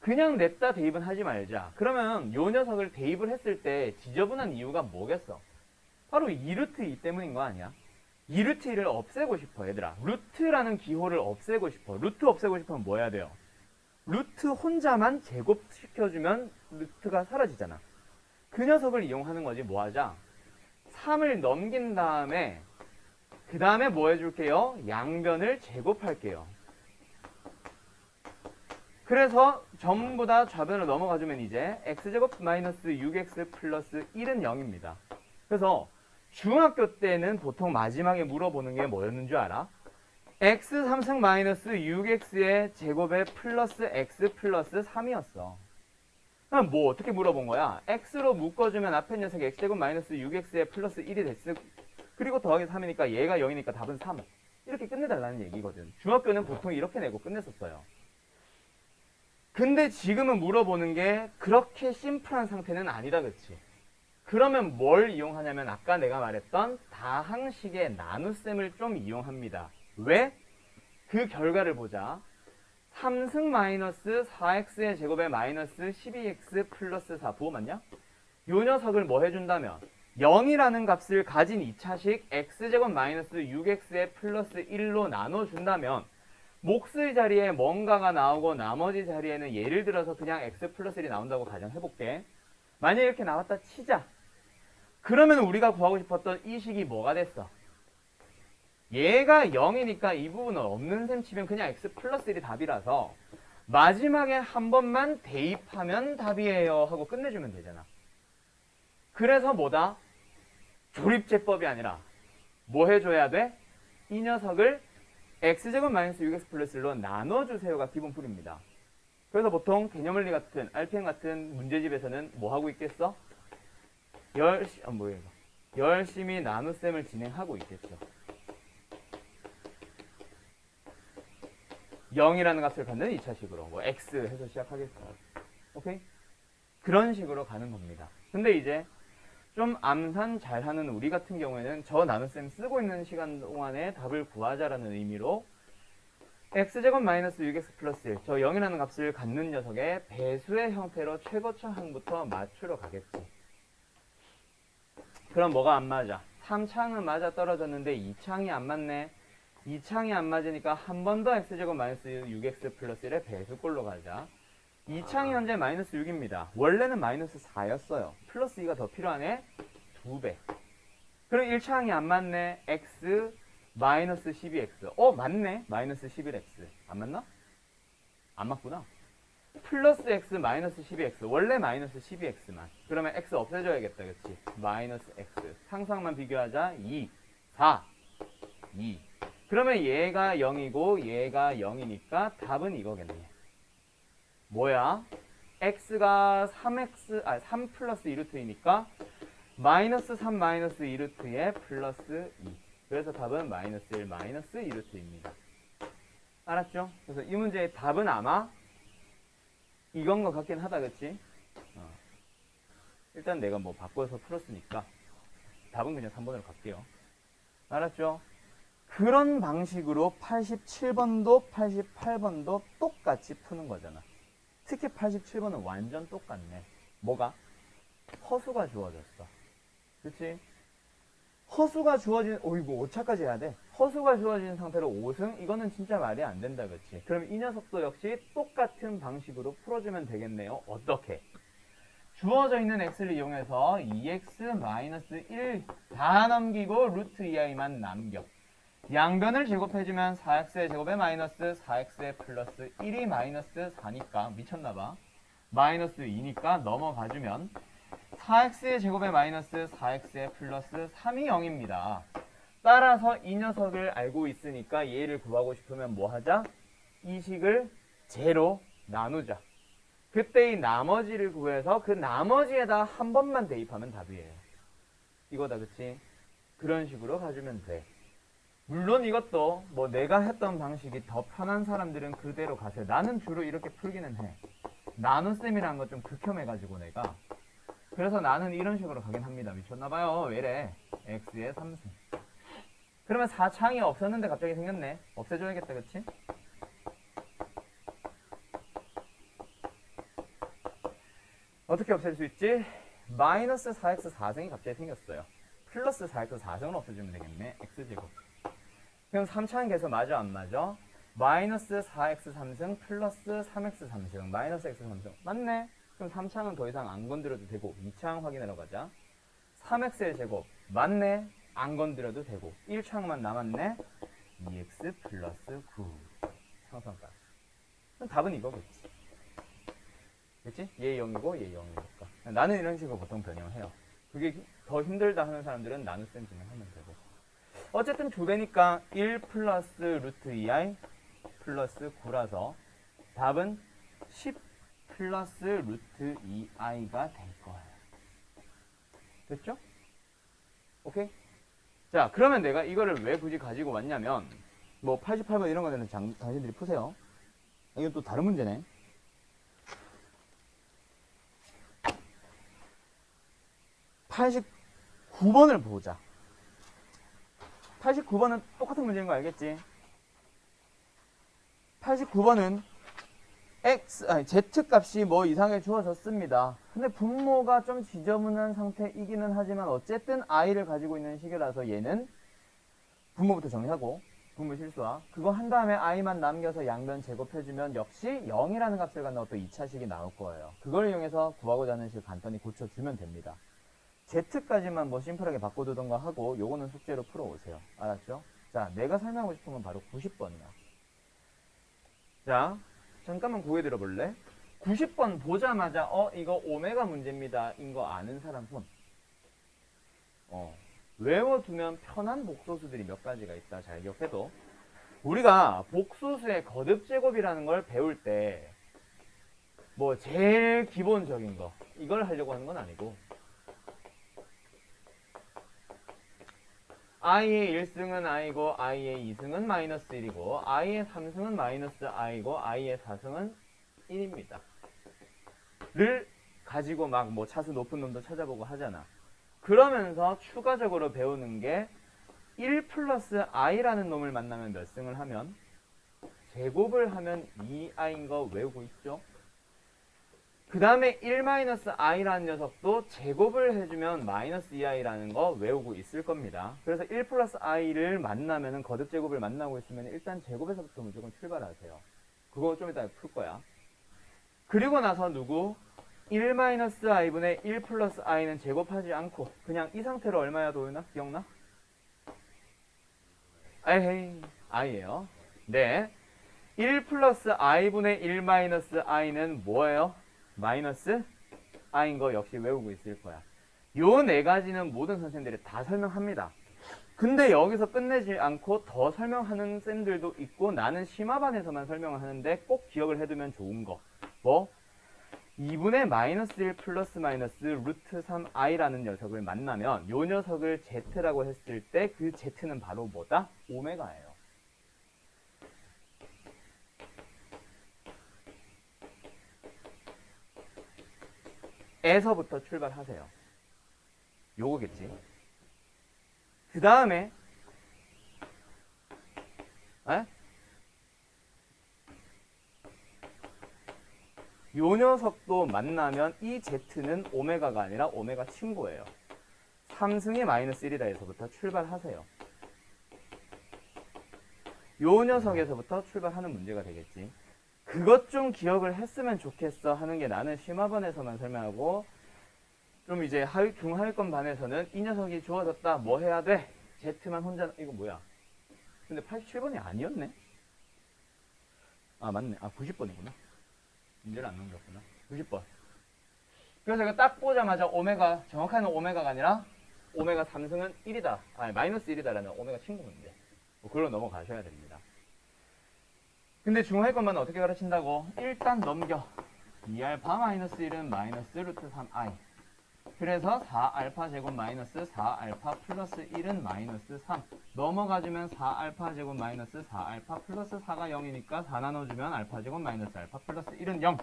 그냥 냅다 대입은 하지 말자. 그러면 요 녀석을 대입을 했을 때 지저분한 이유가 뭐겠어? 바로 2루트 2 때문인 거 아니야? 2루트 1을 없애고 싶어 얘들아. 루트라는 기호를 없애고 싶어. 루트 없애고 싶으면 뭐 해야 돼요? 루트 혼자만 제곱시켜주면 루트가 사라지잖아. 그 녀석을 이용하는 거지. 뭐 하자? 3을 넘긴 다음에 그 다음에 뭐 해줄게요? 양변을 제곱할게요. 그래서 전부 다 좌변으로 넘어가주면 이제 x제곱 마이너스 6x 플러스 1은 0입니다. 그래서 중학교 때는 보통 마지막에 물어보는 게 뭐였는 줄 알아? x 3승 마이너스 6x의 제곱에 플러스 x 플러스 3이었어. 그럼 뭐 어떻게 물어본 거야? x로 묶어주면 앞에 녀석이 x제곱 마이너스 6x의 플러스 1이 됐을, 그리고 더하기 3이니까 얘가 0이니까 답은 3. 이렇게 끝내달라는 얘기거든. 중학교는 보통 이렇게 내고 끝냈었어요. 근데 지금은 물어보는 게 그렇게 심플한 상태는 아니다, 그치? 그러면 뭘 이용하냐면 아까 내가 말했던 다항식의 나눗셈을 좀 이용합니다. 왜? 그 결과를 보자. 3승 마이너스 4x의 제곱에 마이너스 12x 플러스 4 부호 맞냐? 요 녀석을 뭐 해준다면 0이라는 값을 가진 2차식 x제곱 마이너스 6x의 플러스 1로 나눠준다면 몫의 자리에 뭔가가 나오고 나머지 자리에는 예를 들어서 그냥 x 플러스 1이 나온다고 가정해볼게. 만약에 이렇게 나왔다 치자. 그러면 우리가 구하고 싶었던 이 식이 뭐가 됐어? 얘가 0이니까 이 부분은 없는 셈 치면 그냥 x 플러스 1이 답이라서 마지막에 한 번만 대입하면 답이에요 하고 끝내주면 되잖아. 그래서 뭐다? 조립제법이 아니라 뭐 해줘야 돼? 이 녀석을 x제곱 마이너스 6x 플러스 1로 나눠주세요가 기본풀입니다. 그래서 보통 개념원리 같은 RPM 같은 문제집에서는 뭐 하고 있겠어? 열심히 나눗셈을 진행하고 있겠죠. 0이라는 값을 갖는 2차식으로 뭐 x 해서 시작하겠어. 오케이? 그런 식으로 가는 겁니다. 근데 이제 좀 암산 잘하는 우리 같은 경우에는 저 나눗셈 쓰고 있는 시간 동안에 답을 구하자라는 의미로 x제곱 마이너스 6x 플러스 1, 저 0이라는 값을 갖는 녀석의 배수의 형태로 최고차 항부터 맞추러 가겠지. 그럼 뭐가 안 맞아? 3창은 맞아 떨어졌는데 2창이 안 맞네. 2창이 안 맞으니까 한 번 더 x제곱 마이너스 6x 플러스 1의 배수꼴로 가자. 2창이 현재 마이너스 6입니다. 원래는 마이너스 4였어요. 플러스 2가 더 필요하네. 2배. 그럼 1창이 안 맞네. x 마이너스 12x. 맞네. 마이너스 11x. 안 맞나? 안 맞구나. 플러스 x 마이너스 12x. 원래 마이너스 12x만. 그러면 x 없애줘야겠다. 그치? 마이너스 x. 상상만 비교하자. 2, 4, 2. 그러면 얘가 0이고 얘가 0이니까 답은 이거겠네. 뭐야? x가 3 플러스 2루트이니까 마이너스 3 마이너스 2루트에 플러스 2. 그래서 답은 마이너스 1 마이너스 2루트입니다. 알았죠? 그래서 이 문제의 답은 아마 이건 것 같긴 하다, 그치? 일단 내가 뭐 바꿔서 풀었으니까 답은 그냥 3번으로 갈게요. 알았죠? 그런 방식으로 87번도 88번도 똑같이 푸는 거잖아. 특히 87번은 완전 똑같네. 뭐가? 허수가 주어졌어. 그치? 허수가 주어진, 이거 5차까지 해야 돼. 허수가 주어진 상태로 5승? 이거는 진짜 말이 안 된다, 그치? 그럼 이 녀석도 역시 똑같은 방식으로 풀어주면 되겠네요. 어떻게? 주어져 있는 x를 이용해서 2x-1 다 넘기고 루트 2i만 남겨. 양변을 제곱해주면 4x의 제곱에 마이너스 4x의 플러스 1이 마이너스 4니까 미쳤나봐. 마이너스 2니까 넘어가주면 4x의 제곱에 마이너스 4x의 플러스 3이 0입니다. 따라서 이 녀석을 알고 있으니까 얘를 구하고 싶으면 뭐 하자? 이 식을 제로 나누자. 그때 이 나머지를 구해서 그 나머지에다 한 번만 대입하면 답이에요. 이거다, 그치? 그런 식으로 가주면 돼. 물론 이것도 뭐 내가 했던 방식이 더 편한 사람들은 그대로 가세요. 나는 주로 이렇게 풀기는 해. 나눗셈이라는 거 좀 극혐해가지고 내가. 그래서 나는 이런 식으로 가긴 합니다. 미쳤나봐요. 왜래? x의 3승. 그러면 4창이 없었는데 갑자기 생겼네. 없애줘야겠다, 그치? 어떻게 없앨 수 있지? 마이너스 4x 4승이 갑자기 생겼어요. 플러스 4x 4승을 없애주면 되겠네. x제곱. 그럼 3차원 계수 맞아 안 맞아? 마이너스 4x 3승 플러스 3x 3승 마이너스 x 3승 맞네? 그럼 3차항은 더 이상 안 건드려도 되고 2차항 확인하러 가자. 3x의 제곱 맞네? 안 건드려도 되고 1차항만 남았네? 2x 플러스 9 상수함값. 그럼 답은 이거겠지. 그치? 얘 0이고 얘 0이니까. 나는 이런 식으로 보통 변형해요. 그게 더 힘들다 하는 사람들은 나눗셈 진행하면 되고. 어쨌든 두 배니까 1 플러스 루트 2i 플러스 9라서 답은 10 플러스 루트 2i가 될 거예요. 됐죠? 오케이? 자, 그러면 내가 이거를 왜 굳이 가지고 왔냐면 뭐 88번 이런 거는 당신들이 푸세요. 이건 또 다른 문제네. 89번을 보자. 89번은 똑같은 문제인 거 알겠지? 89번은 z 값이 뭐 이상하게 주어졌습니다. 근데 분모가 좀 지저분한 상태이기는 하지만 어쨌든 i를 가지고 있는 식이라서 얘는 분모부터 정리하고 분모 실수와 그거 한 다음에 i만 남겨서 양변 제곱해주면 역시 0이라는 값을 갖는 또 2차식이 나올 거예요. 그걸 이용해서 구하고자 하는 식 간단히 고쳐주면 됩니다. z까지만 뭐 심플하게 바꿔두던가 하고 요거는 숙제로 풀어오세요. 알았죠? 자, 내가 설명하고 싶은 건 바로 90번이야. 자, 잠깐만 고개 들어볼래? 90번 보자마자 이거 오메가 문제입니다. 인 거 아는 사람 손. 외워두면 편한 복소수들이 몇 가지가 있다. 잘 기억해도. 우리가 복소수의 거듭제곱이라는 걸 배울 때 뭐 제일 기본적인 거 이걸 하려고 하는 건 아니고 i의 1승은 i고 i의 2승은 마이너스 1이고 i의 3승은 마이너스 i고 i의 4승은 1입니다. 를 가지고 막 뭐 차수 높은 놈도 찾아보고 하잖아. 그러면서 추가적으로 배우는 게 1 플러스 i라는 놈을 만나면 몇 승을 하면 제곱을 하면 2i인 거 외우고 있죠. 그 다음에 1 마이너스 i라는 녀석도 제곱을 해주면 마이너스 2i라는 거 외우고 있을 겁니다. 그래서 1 플러스 i를 만나면은 거듭 제곱을 만나고 있으면 일단 제곱에서부터 무조건 출발하세요. 그거 좀 이따 풀 거야. 그리고 나서 누구? 1 마이너스 i분의 1 플러스 i는 제곱하지 않고 그냥 이 상태로 얼마야 도윤아? 기억나? 에헤이 i예요. 네. 1 플러스 i분의 1 마이너스 i는 뭐예요? 마이너스 i인 거 역시 외우고 있을 거야. 요 네 가지는 모든 선생님들이 다 설명합니다. 근데 여기서 끝내지 않고 더 설명하는 쌤들도 있고 나는 심화반에서만 설명을 하는데 꼭 기억을 해두면 좋은 거. 뭐? 2분의 마이너스 1 플러스 마이너스 루트 3i라는 녀석을 만나면 요 녀석을 z라고 했을 때 그 z는 바로 뭐다? 오메가예요. 에서부터 출발하세요. 요거겠지. 그 다음에 요 녀석도 만나면 이 z는 오메가가 아니라 오메가 친구예요. 3승의 마이너스 1이다 해서부터 출발하세요. 요 녀석에서부터 출발하는 문제가 되겠지. 그것 좀 기억을 했으면 좋겠어 하는 게 나는 심화반에서만 설명하고 좀 이제 중하위권 반에서는 이 녀석이 주어졌다 뭐 해야 돼? Z만 혼자 이거 뭐야? 근데 87번이 아니었네? 아 맞네. 아 90번이구나. 문제를 안 넘겼구나. 90번. 그래서 이거 딱 보자마자 오메가 정확하게는 오메가가 아니라 오메가 3승은 1이다. 아니 마이너스 1이다라는 오메가 친구 문제. 뭐 그걸로 넘어가셔야 됩니다. 근데 중하위권만 어떻게 가르친다고? 일단 넘겨. 2알파 마이너스 1은 마이너스 루트 3i. 그래서 4알파 제곱 마이너스 4알파 플러스 1은 마이너스 3. 넘어가주면 4알파 제곱 마이너스 4알파 플러스 4가 0이니까 4 나눠주면 알파 제곱 마이너스 알파 플러스 1은 0.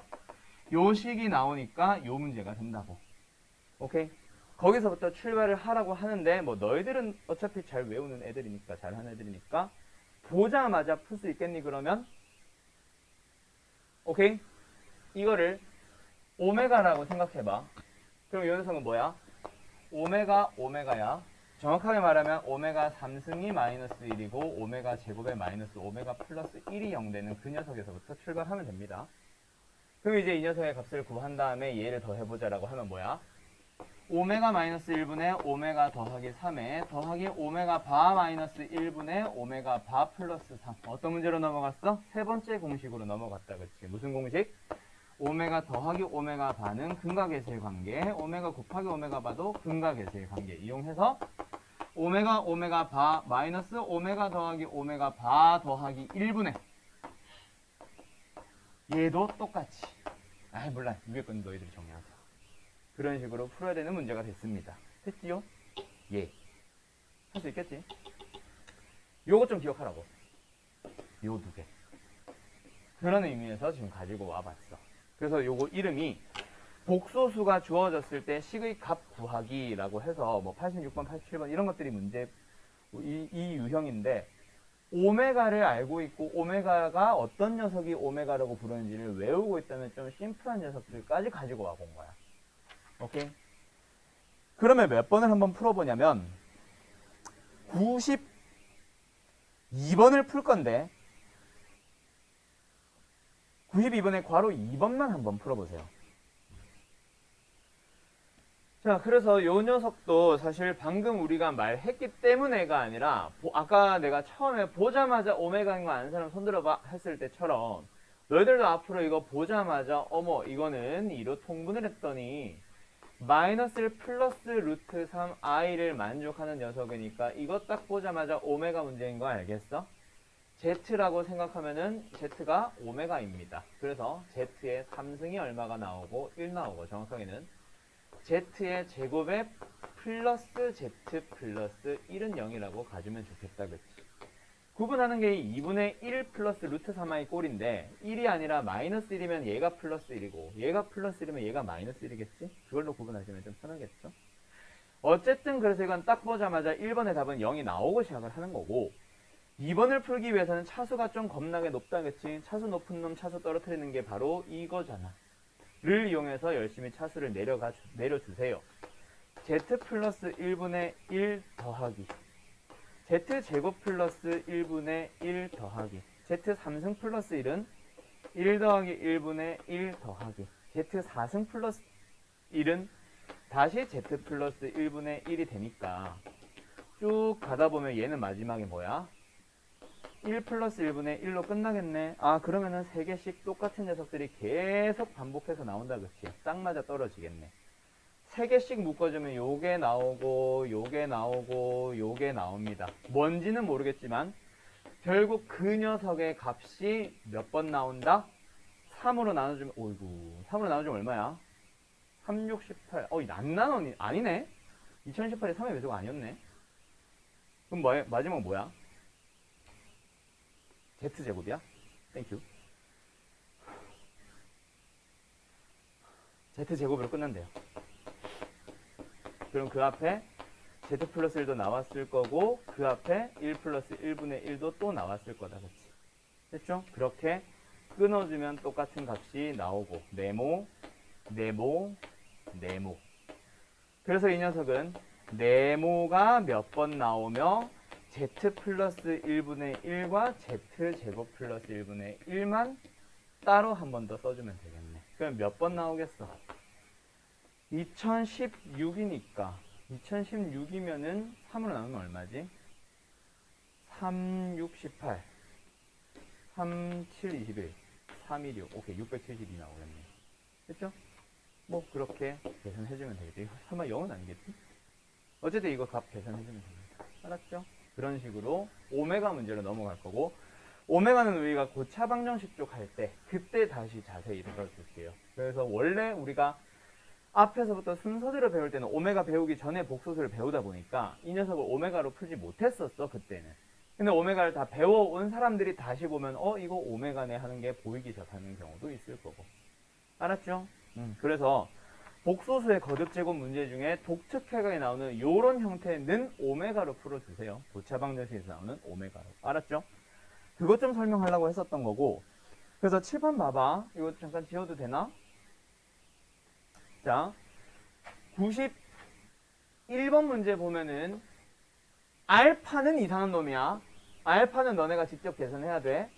요 식이 나오니까 요 문제가 된다고. 오케이? 거기서부터 출발을 하라고 하는데 뭐 너희들은 어차피 잘 외우는 애들이니까 잘하는 애들이니까 보자마자 풀 수 있겠니 그러면? 오케이? 이거를 오메가라고 생각해봐. 그럼 이 녀석은 뭐야? 오메가야. 정확하게 말하면 오메가 3승이 마이너스 1이고 오메가 제곱에 마이너스 오메가 플러스 1이 0되는 그 녀석에서부터 출발하면 됩니다. 그럼 이제 이 녀석의 값을 구한 다음에 얘를 더해보자라고 하면 뭐야? 오메가 마이너스 1분의 오메가 더하기 3에 더하기 오메가 바 마이너스 1분의 오메가 바 플러스 3. 어떤 문제로 넘어갔어? 세 번째 공식으로 넘어갔다. 그치? 무슨 공식? 오메가 더하기 오메가 바는 근각계수의 관계, 오메가 곱하기 오메가 바도 근각계수의 관계 이용해서 오메가 오메가 바 마이너스 오메가 더하기 오메가 바 더하기 1분의 얘도 똑같이 몰라 위에 건 너희들이 정리하자. 그런 식으로 풀어야 되는 문제가 됐습니다. 됐지요? 예. 할 수 있겠지? 요거 좀 기억하라고. 요 두 개. 그런 의미에서 지금 가지고 와봤어. 그래서 요거 이름이 복소수가 주어졌을 때 식의 값 구하기라고 해서 뭐 86번, 87번 이런 것들이 문제 이 유형인데 오메가를 알고 있고 오메가가 어떤 녀석이 오메가라고 부르는지를 외우고 있다면 좀 심플한 녀석들까지 가지고 와본 거야. 오케이? 그러면 몇 번을 한번 풀어보냐면 92번을 풀 건데 92번의 괄호 2번만 한번 풀어보세요. 자, 그래서 요 녀석도 사실 방금 우리가 말했기 때문에가 아니라 아까 내가 처음에 보자마자 오메가인 거 아는 사람 손들어봐 했을 때처럼 너희들도 앞으로 이거 보자마자 어머 이거는 2로 통분을 했더니 마이너스 1 플러스 루트 3 i를 만족하는 녀석이니까 이거 딱 보자마자 오메가 문제인 거 알겠어? z라고 생각하면은 z가 오메가입니다. 그래서 z의 3승이 얼마가 나오고 1 나오고 정확하게는 z의 제곱에 플러스 z 플러스 1은 0이라고 가주면 좋겠다. 그치? 구분하는 게 2분의 1 플러스 루트 3i 꼴인데 1이 아니라 마이너스 1이면 얘가 플러스 1이고 얘가 플러스 1이면 얘가 마이너스 1이겠지? 그걸로 구분하시면 좀 편하겠죠? 어쨌든 그래서 이건 딱 보자마자 1번의 답은 0이 나오고 시작을 하는 거고 2번을 풀기 위해서는 차수가 좀 겁나게 높다겠지? 차수 높은 놈 차수 떨어뜨리는 게 바로 이거잖아. 를 이용해서 열심히 차수를 내려주세요. z 플러스 1분의 1 더하기 z 제곱 플러스 1분의 1 더하기 z 3승 플러스 1은 1 더하기 1분의 1 더하기 z 4승 플러스 1은 다시 z 플러스 1분의 1이 되니까 쭉 가다 보면 얘는 마지막에 뭐야? 1 플러스 1분의 1로 끝나겠네. 그러면은 3개씩 똑같은 녀석들이 계속 반복해서 나온다. 그치? 딱 맞아 떨어지겠네. 3개씩 묶어주면 요게 나오고 요게 나오고 요게 나옵니다. 뭔지는 모르겠지만 결국 그 녀석의 값이 몇 번 나온다? 3으로 나눠주면 3으로 나눠주면 얼마야? 3, 6, 18. 안 나누니 아니네? 2018이 3의 배수가 아니었네. 그럼 마지막 뭐야? Z제곱이야? 땡큐. Z제곱으로 끝난대요. 그럼 그 앞에 Z 플러스 1도 나왔을 거고 그 앞에 1 플러스 1분의 1도 또 나왔을 거다. 그치? 됐죠? 그렇게 끊어주면 똑같은 값이 나오고 네모, 네모, 네모. 그래서 이 녀석은 네모가 몇 번 나오며 z 플러스 1분의 1과 z 제곱 플러스 1분의 1만 따로 한 번 더 써주면 되겠네. 그럼 몇 번 나오겠어? 2016이니까 2016이면은 3으로 나누면 얼마지? 3, 6, 18 3, 7, 21 3, 1, 6 오케이 672 나오겠네. 됐죠? 뭐 그렇게 계산해주면 되겠지. 설마 0은 아니겠지? 어쨌든 이거 값 계산해주면 됩니다. 알았죠? 그런 식으로 오메가 문제로 넘어갈 거고 오메가는 우리가 고차방정식 쪽 할 때 그때 다시 자세히 들어줄게요. 그래서 원래 우리가 앞에서부터 순서대로 배울 때는 오메가 배우기 전에 복소수를 배우다 보니까 이 녀석을 오메가로 풀지 못했었어 그때는. 근데 오메가를 다 배워온 사람들이 다시 보면 이거 오메가네 하는 게 보이기 시작하는 경우도 있을 거고. 알았죠? 그래서 복소수의 거듭제곱 문제 중에 독특하게 나오는 요런 형태는 오메가로 풀어주세요. 고차방정식에서 나오는 오메가로. 알았죠? 그것 좀 설명하려고 했었던 거고. 그래서 7번 봐봐. 이거 잠깐 지워도 되나? 자, 91번 문제 보면은 알파는 이상한 놈이야. 알파는 너네가 직접 계산해야 돼.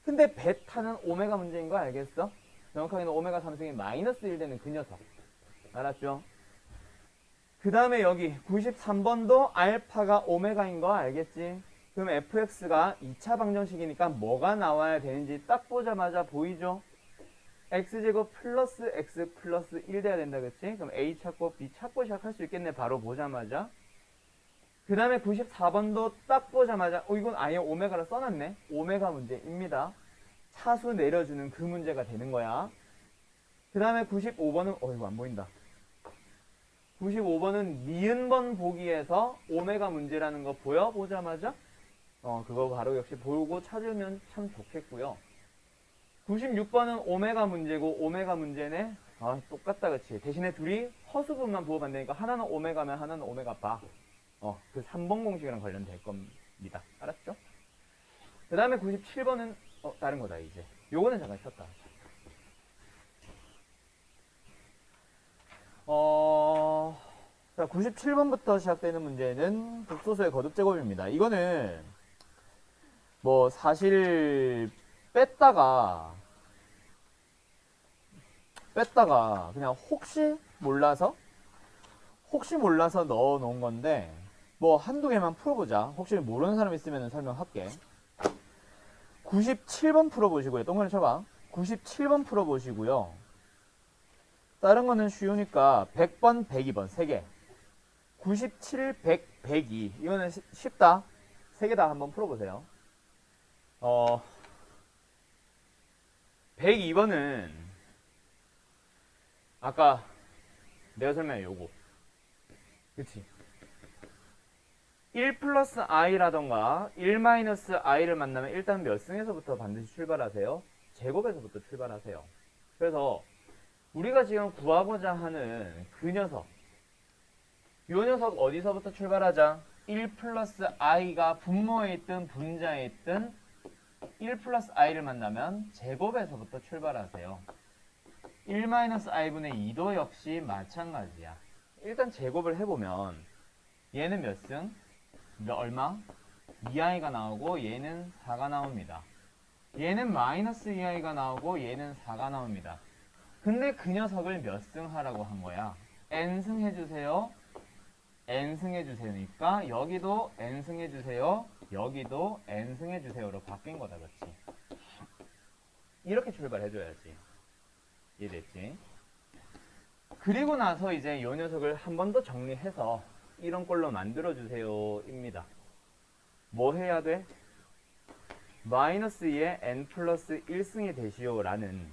근데 베타는 오메가 문제인 거 알겠어? 정확하게는 오메가 3승이 마이너스 1 되는 그 녀석. 알았죠? 그 다음에 여기 93번도 알파가 오메가인 거 알겠지? 그럼 fx가 2차 방정식이니까 뭐가 나와야 되는지 딱 보자마자 보이죠? x제곱 플러스 x 플러스 1 돼야 된다 그치? 그럼 a 찾고 b 찾고 시작할 수 있겠네 바로 보자마자. 그 다음에 94번도 딱 보자마자 이건 아예 오메가로 써놨네. 오메가 문제입니다. 차수 내려주는 그 문제가 되는 거야. 그 다음에 95번은 이거 안 보인다. 95번은 니은번 보기에서 오메가 문제라는 거 보여? 보자마자 그거 바로 역시 보고 찾으면 참 좋겠고요. 96번은 오메가 문제고 오메가 문제네. 똑같다 그치? 대신에 둘이 허수분만 부호반대니까 하나는 오메가면 하나는 오메가 바. 그 3번 공식이랑 관련될 겁니다. 알았죠? 그 다음에 97번은 다른 거다 이제. 요거는 잠깐 쉬었다. 자, 97번부터 시작되는 문제는 극소수의 거듭제곱입니다. 이거는 뭐 사실 뺐다가 그냥 혹시 몰라서 넣어 놓은 건데 뭐 한두 개만 풀어보자. 혹시 모르는 사람 있으면 설명할게. 97번 풀어보시고요. 동그라미 쳐봐. 97번 풀어보시고요. 다른 거는 쉬우니까 100번, 102번 3개. 97, 100, 102. 이거는 쉽다. 3개 다 한번 풀어보세요. 102번은 아까 내가 설명한 요거. 그치? 1 플러스 i라던가 1 마이너스 i를 만나면 일단 몇 승에서부터 반드시 출발하세요? 제곱에서부터 출발하세요. 그래서 우리가 지금 구하고자 하는 그 녀석, 요 녀석 어디서부터 출발하자? 1 플러스 i가 분모에 있든 분자에 있든 1 플러스 i를 만나면 제곱에서부터 출발하세요. 1 마이너스 i분의 2도 역시 마찬가지야. 일단 제곱을 해보면 얘는 몇 승? 얼마? 2i가 나오고 얘는 4가 나옵니다. 얘는 마이너스 2i가 나오고 얘는 4가 나옵니다. 근데 그 녀석을 몇 승 하라고 한 거야? n승 해주세요. n승 해주세요니까 여기도 n승 해주세요. 여기도 n승 해주세요로 바뀐 거다. 그렇지? 이렇게 출발해줘야지. 이해됐지? 그리고 나서 이제 이 녀석을 한 번 더 정리해서 이런 꼴로 만들어주세요 입니다. 뭐 해야 돼? 마이너스 2에 n 플러스 1승이 되시오 라는,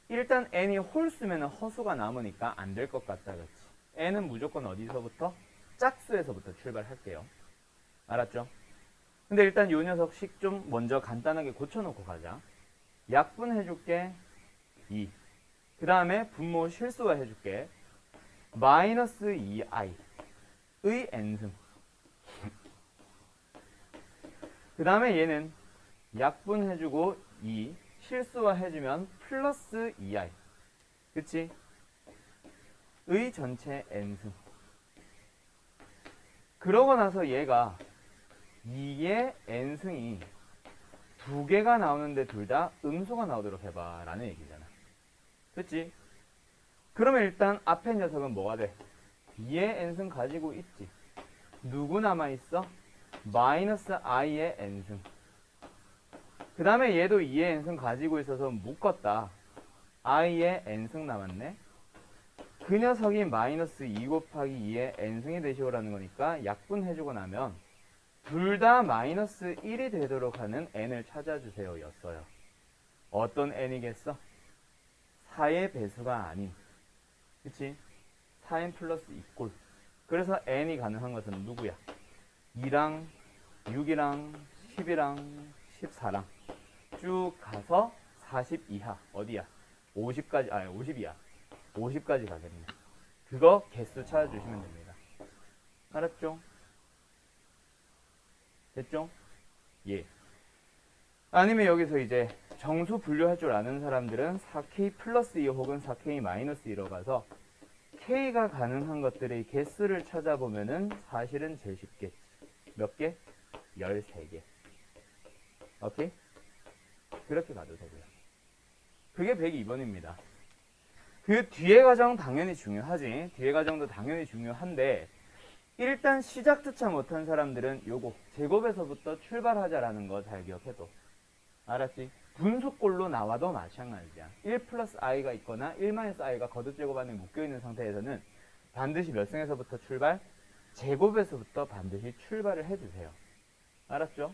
일단 n이 홀수면 허수가 남으니까 안 될 것 같다. 그렇지? n은 무조건 어디서부터? 짝수에서부터 출발할게요. 알았죠? 근데 일단 요 녀석씩 좀 먼저 간단하게 고쳐놓고 가자. 약분 해줄게 2. 그 다음에 분모 실수화 해줄게 마이너스 2i 의 n승. 그 다음에 얘는 약분 해주고 2 실수화 해주면 플러스 2i 그치? 의 전체 n승. 그러고 나서 얘가 2의 n승이 2개가 나오는데 둘 다 음수가 나오도록 해봐 라는 얘기잖아. 그치? 그러면 일단 앞에 녀석은 뭐가 돼? 2의 n승 가지고 있지. 누구 남아있어? 마이너스 i의 n승. 그 다음에 얘도 2의 n승 가지고 있어서 묶었다. i의 n승 남았네. 그 녀석이 마이너스 2 곱하기 2의 n승이 되시오라는 거니까 약분해주고 나면 둘 다 마이너스 1이 되도록 하는 n을 찾아주세요 였어요. 어떤 n이겠어? 4의 배수가 아닌, 그치? 4n 플러스 2꼴. 그래서 n이 가능한 것은 누구야? 2랑 6이랑 10이랑 14랑 쭉 가서 40 이하 어디야? 50까지 50이야. 50까지 가겠네. 그거 개수 찾아주시면 됩니다. 알았죠? 됐죠? 예. 아니면 여기서 이제 정수 분류할 줄 아는 사람들은 4k 플러스 2 혹은 4k 마이너스 2로 가서 k가 가능한 것들의 개수를 찾아보면은 사실은 제일 쉽겠지. 몇 개? 13개. 오케이? 그렇게 가도 되고요. 그게 102번입니다. 그 뒤에 과정 당연히 중요하지. 뒤에 과정도 당연히 중요한데 일단 시작조차 못한 사람들은 요거 제곱에서부터 출발하자라는 거 잘 기억해둬. 알았지? 분수꼴로 나와도 마찬가지야. 1 플러스 i가 있거나 1 마이너스 i가 거듭제곱 안에 묶여있는 상태에서는 반드시 몇 승에서부터 출발? 제곱에서부터 반드시 출발을 해주세요. 알았죠?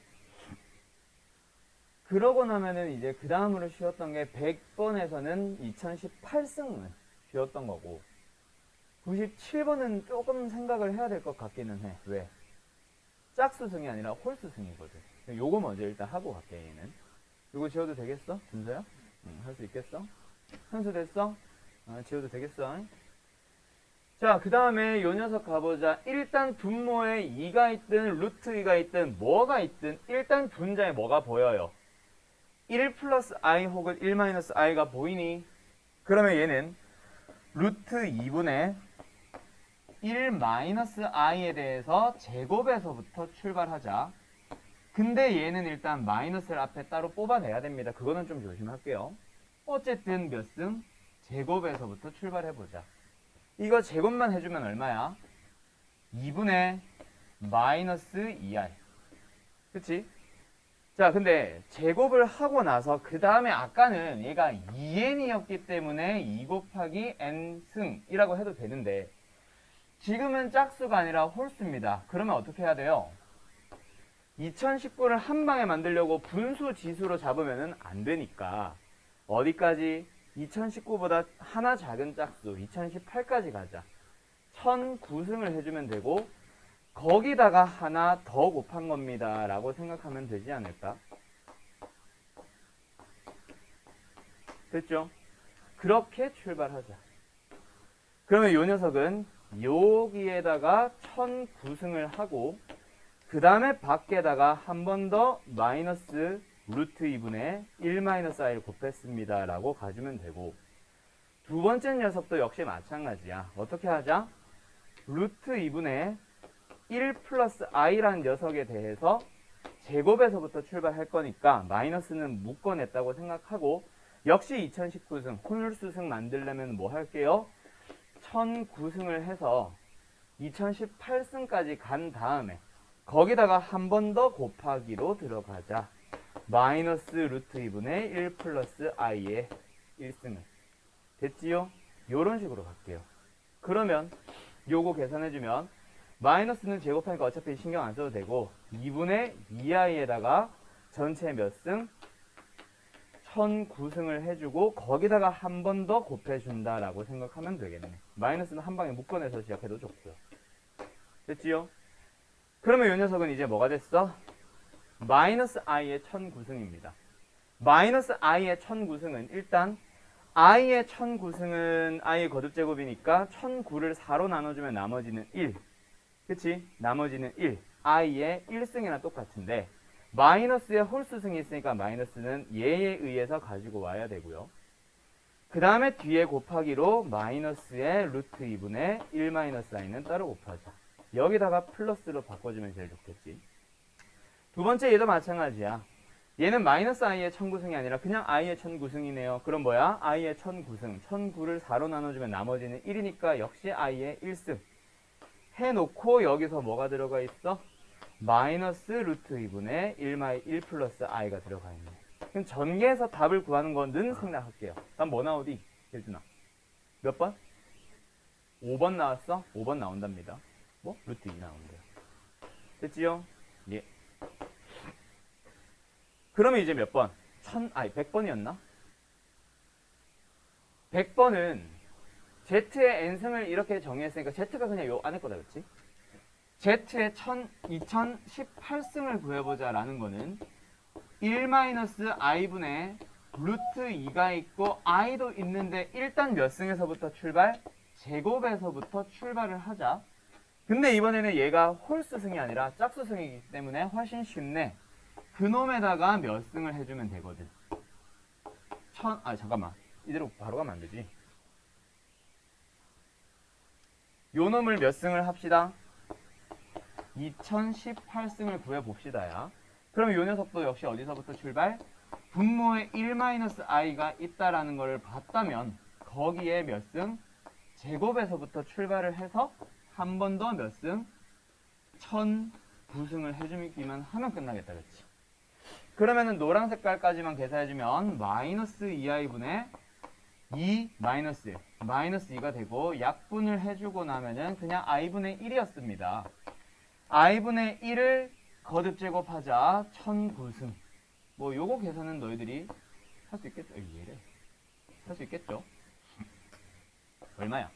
그러고 나면은 이제 그 다음으로 쉬웠던 게 100번에서는 2018승을 쉬웠던 거고 97번은 조금 생각을 해야 될 것 같기는 해. 왜? 짝수승이 아니라 홀수승이거든. 요거 먼저 일단 하고 갈게 얘는. 요거 지워도 되겠어? 준서야? 할 수 있겠어? 현수 됐어? 지워도 되겠어? 자, 그 다음에 요 녀석 가보자. 일단 분모에 2가 있든 루트 2가 있든 뭐가 있든 일단 분자에 뭐가 보여요? 1 플러스 i 혹은 1 마이너스 i가 보이니? 그러면 얘는 루트 2분의 1 마이너스 i에 대해서 제곱에서부터 출발하자. 근데 얘는 일단 마이너스를 앞에 따로 뽑아내야 됩니다. 그거는 좀 조심할게요. 어쨌든 몇 승? 제곱에서부터 출발해보자. 이거 제곱만 해주면 얼마야? 2분의 마이너스 2i. 그치? 자, 근데 제곱을 하고 나서 그 다음에 아까는 얘가 2n이었기 때문에 2 곱하기 n승이라고 해도 되는데 지금은 짝수가 아니라 홀수입니다. 그러면 어떻게 해야 돼요? 2019를 한 방에 만들려고 분수 지수로 잡으면 안 되니까 어디까지? 2019보다 하나 작은 짝수 2018까지 가자. 1009승을 해주면 되고 거기다가 하나 더 곱한 겁니다 라고 생각하면 되지 않을까? 됐죠? 그렇게 출발하자. 그러면 이 녀석은 여기에다가 1009승을 하고 그 다음에 밖에다가 한 번 더 마이너스 루트 2분의 1 마이너스 i를 곱했습니다 라고 가주면 되고 두 번째 녀석도 역시 마찬가지야. 어떻게 하자? 루트 2분의 1 플러스 i라는 녀석에 대해서 제곱에서부터 출발할 거니까 마이너스는 묶어냈다고 생각하고 역시 2019승 홀수승 만들려면 뭐 할게요? 1009승을 해서 2018승까지 간 다음에 거기다가 한 번 더 곱하기로 들어가자. 마이너스 루트 2분의 1 플러스 i의 1승을. 됐지요? 요런 식으로 갈게요. 그러면 요거 계산해주면 마이너스는 제곱하니까 어차피 신경 안 써도 되고 2분의 2i에다가 전체 몇 승? 1009승을 해주고 거기다가 한 번 더 곱해준다 라고 생각하면 되겠네. 마이너스는 한 방에 묶어내서 시작해도 좋고요. 됐지요? 그러면 이 녀석은 이제 뭐가 됐어? 마이너스 i의 1009승입니다. 마이너스 i의 1009승은 일단 i의 1009승은 i의 거듭제곱이니까 1009를 4로 나눠주면 나머지는 1. 그치? 나머지는 1. i의 1승이랑 똑같은데 마이너스의 홀수승이 있으니까 마이너스는 얘에 의해서 가지고 와야 되고요. 그 다음에 뒤에 곱하기로 마이너스의 루트 2분의 1 마이너스 i는 따로 곱하자. 여기다가 플러스로 바꿔주면 제일 좋겠지. 두 번째 얘도 마찬가지야. 얘는 마이너스 i의 1009승이 아니라 그냥 i의 1009승이네요. 그럼 뭐야? i의 1009승. 1009를 4로 나눠주면 나머지는 1이니까 역시 i의 1승. 해놓고 여기서 뭐가 들어가 있어? 마이너스 루트 2분의 1 플러스 i가 들어가 있네. 그럼 전개해서 답을 구하는 거는 생략할게요. 그럼 뭐 나오디? 예준아. 몇 번? 5번 나왔어? 5번 나온답니다. 뭐? 루트 2 나온대요. 됐지요? 예. 그러면 이제 몇 번? 100번이었나? 100번은 Z의 n승을 이렇게 정의했으니까 Z가 그냥 요 안에 거다, 그렇지? Z의 2018승을 구해보자 라는 거는 1-i분의 루트 2가 있고 i도 있는데 일단 몇 승에서부터 출발? 제곱에서부터 출발을 하자. 근데 이번에는 얘가 홀수승이 아니라 짝수승이기 때문에 훨씬 쉽네. 그놈에다가 몇 승을 해주면 되거든. 잠깐만. 이대로 바로 가면 안 되지. 요 놈을 몇 승을 합시다. 2018승을 구해봅시다야. 그럼 이 녀석도 역시 어디서부터 출발? 분모에 1-i가 있다라는 걸 봤다면 거기에 몇 승? 제곱에서부터 출발을 해서 한 번 더 몇 승? 1009승을 해주기만 하면 끝나겠다, 그치? 그러면은 노란 색깔까지만 계산해주면 마이너스 2i분의 2 마이너스 1, 마이너스 2가 되고 약분을 해주고 나면은 그냥 i분의 1이었습니다. i분의 1을 거듭 제곱하자 1009승. 뭐 요거 계산은 너희들이 할 수 있겠죠? 얘를 할 수 있겠죠? 얼마야?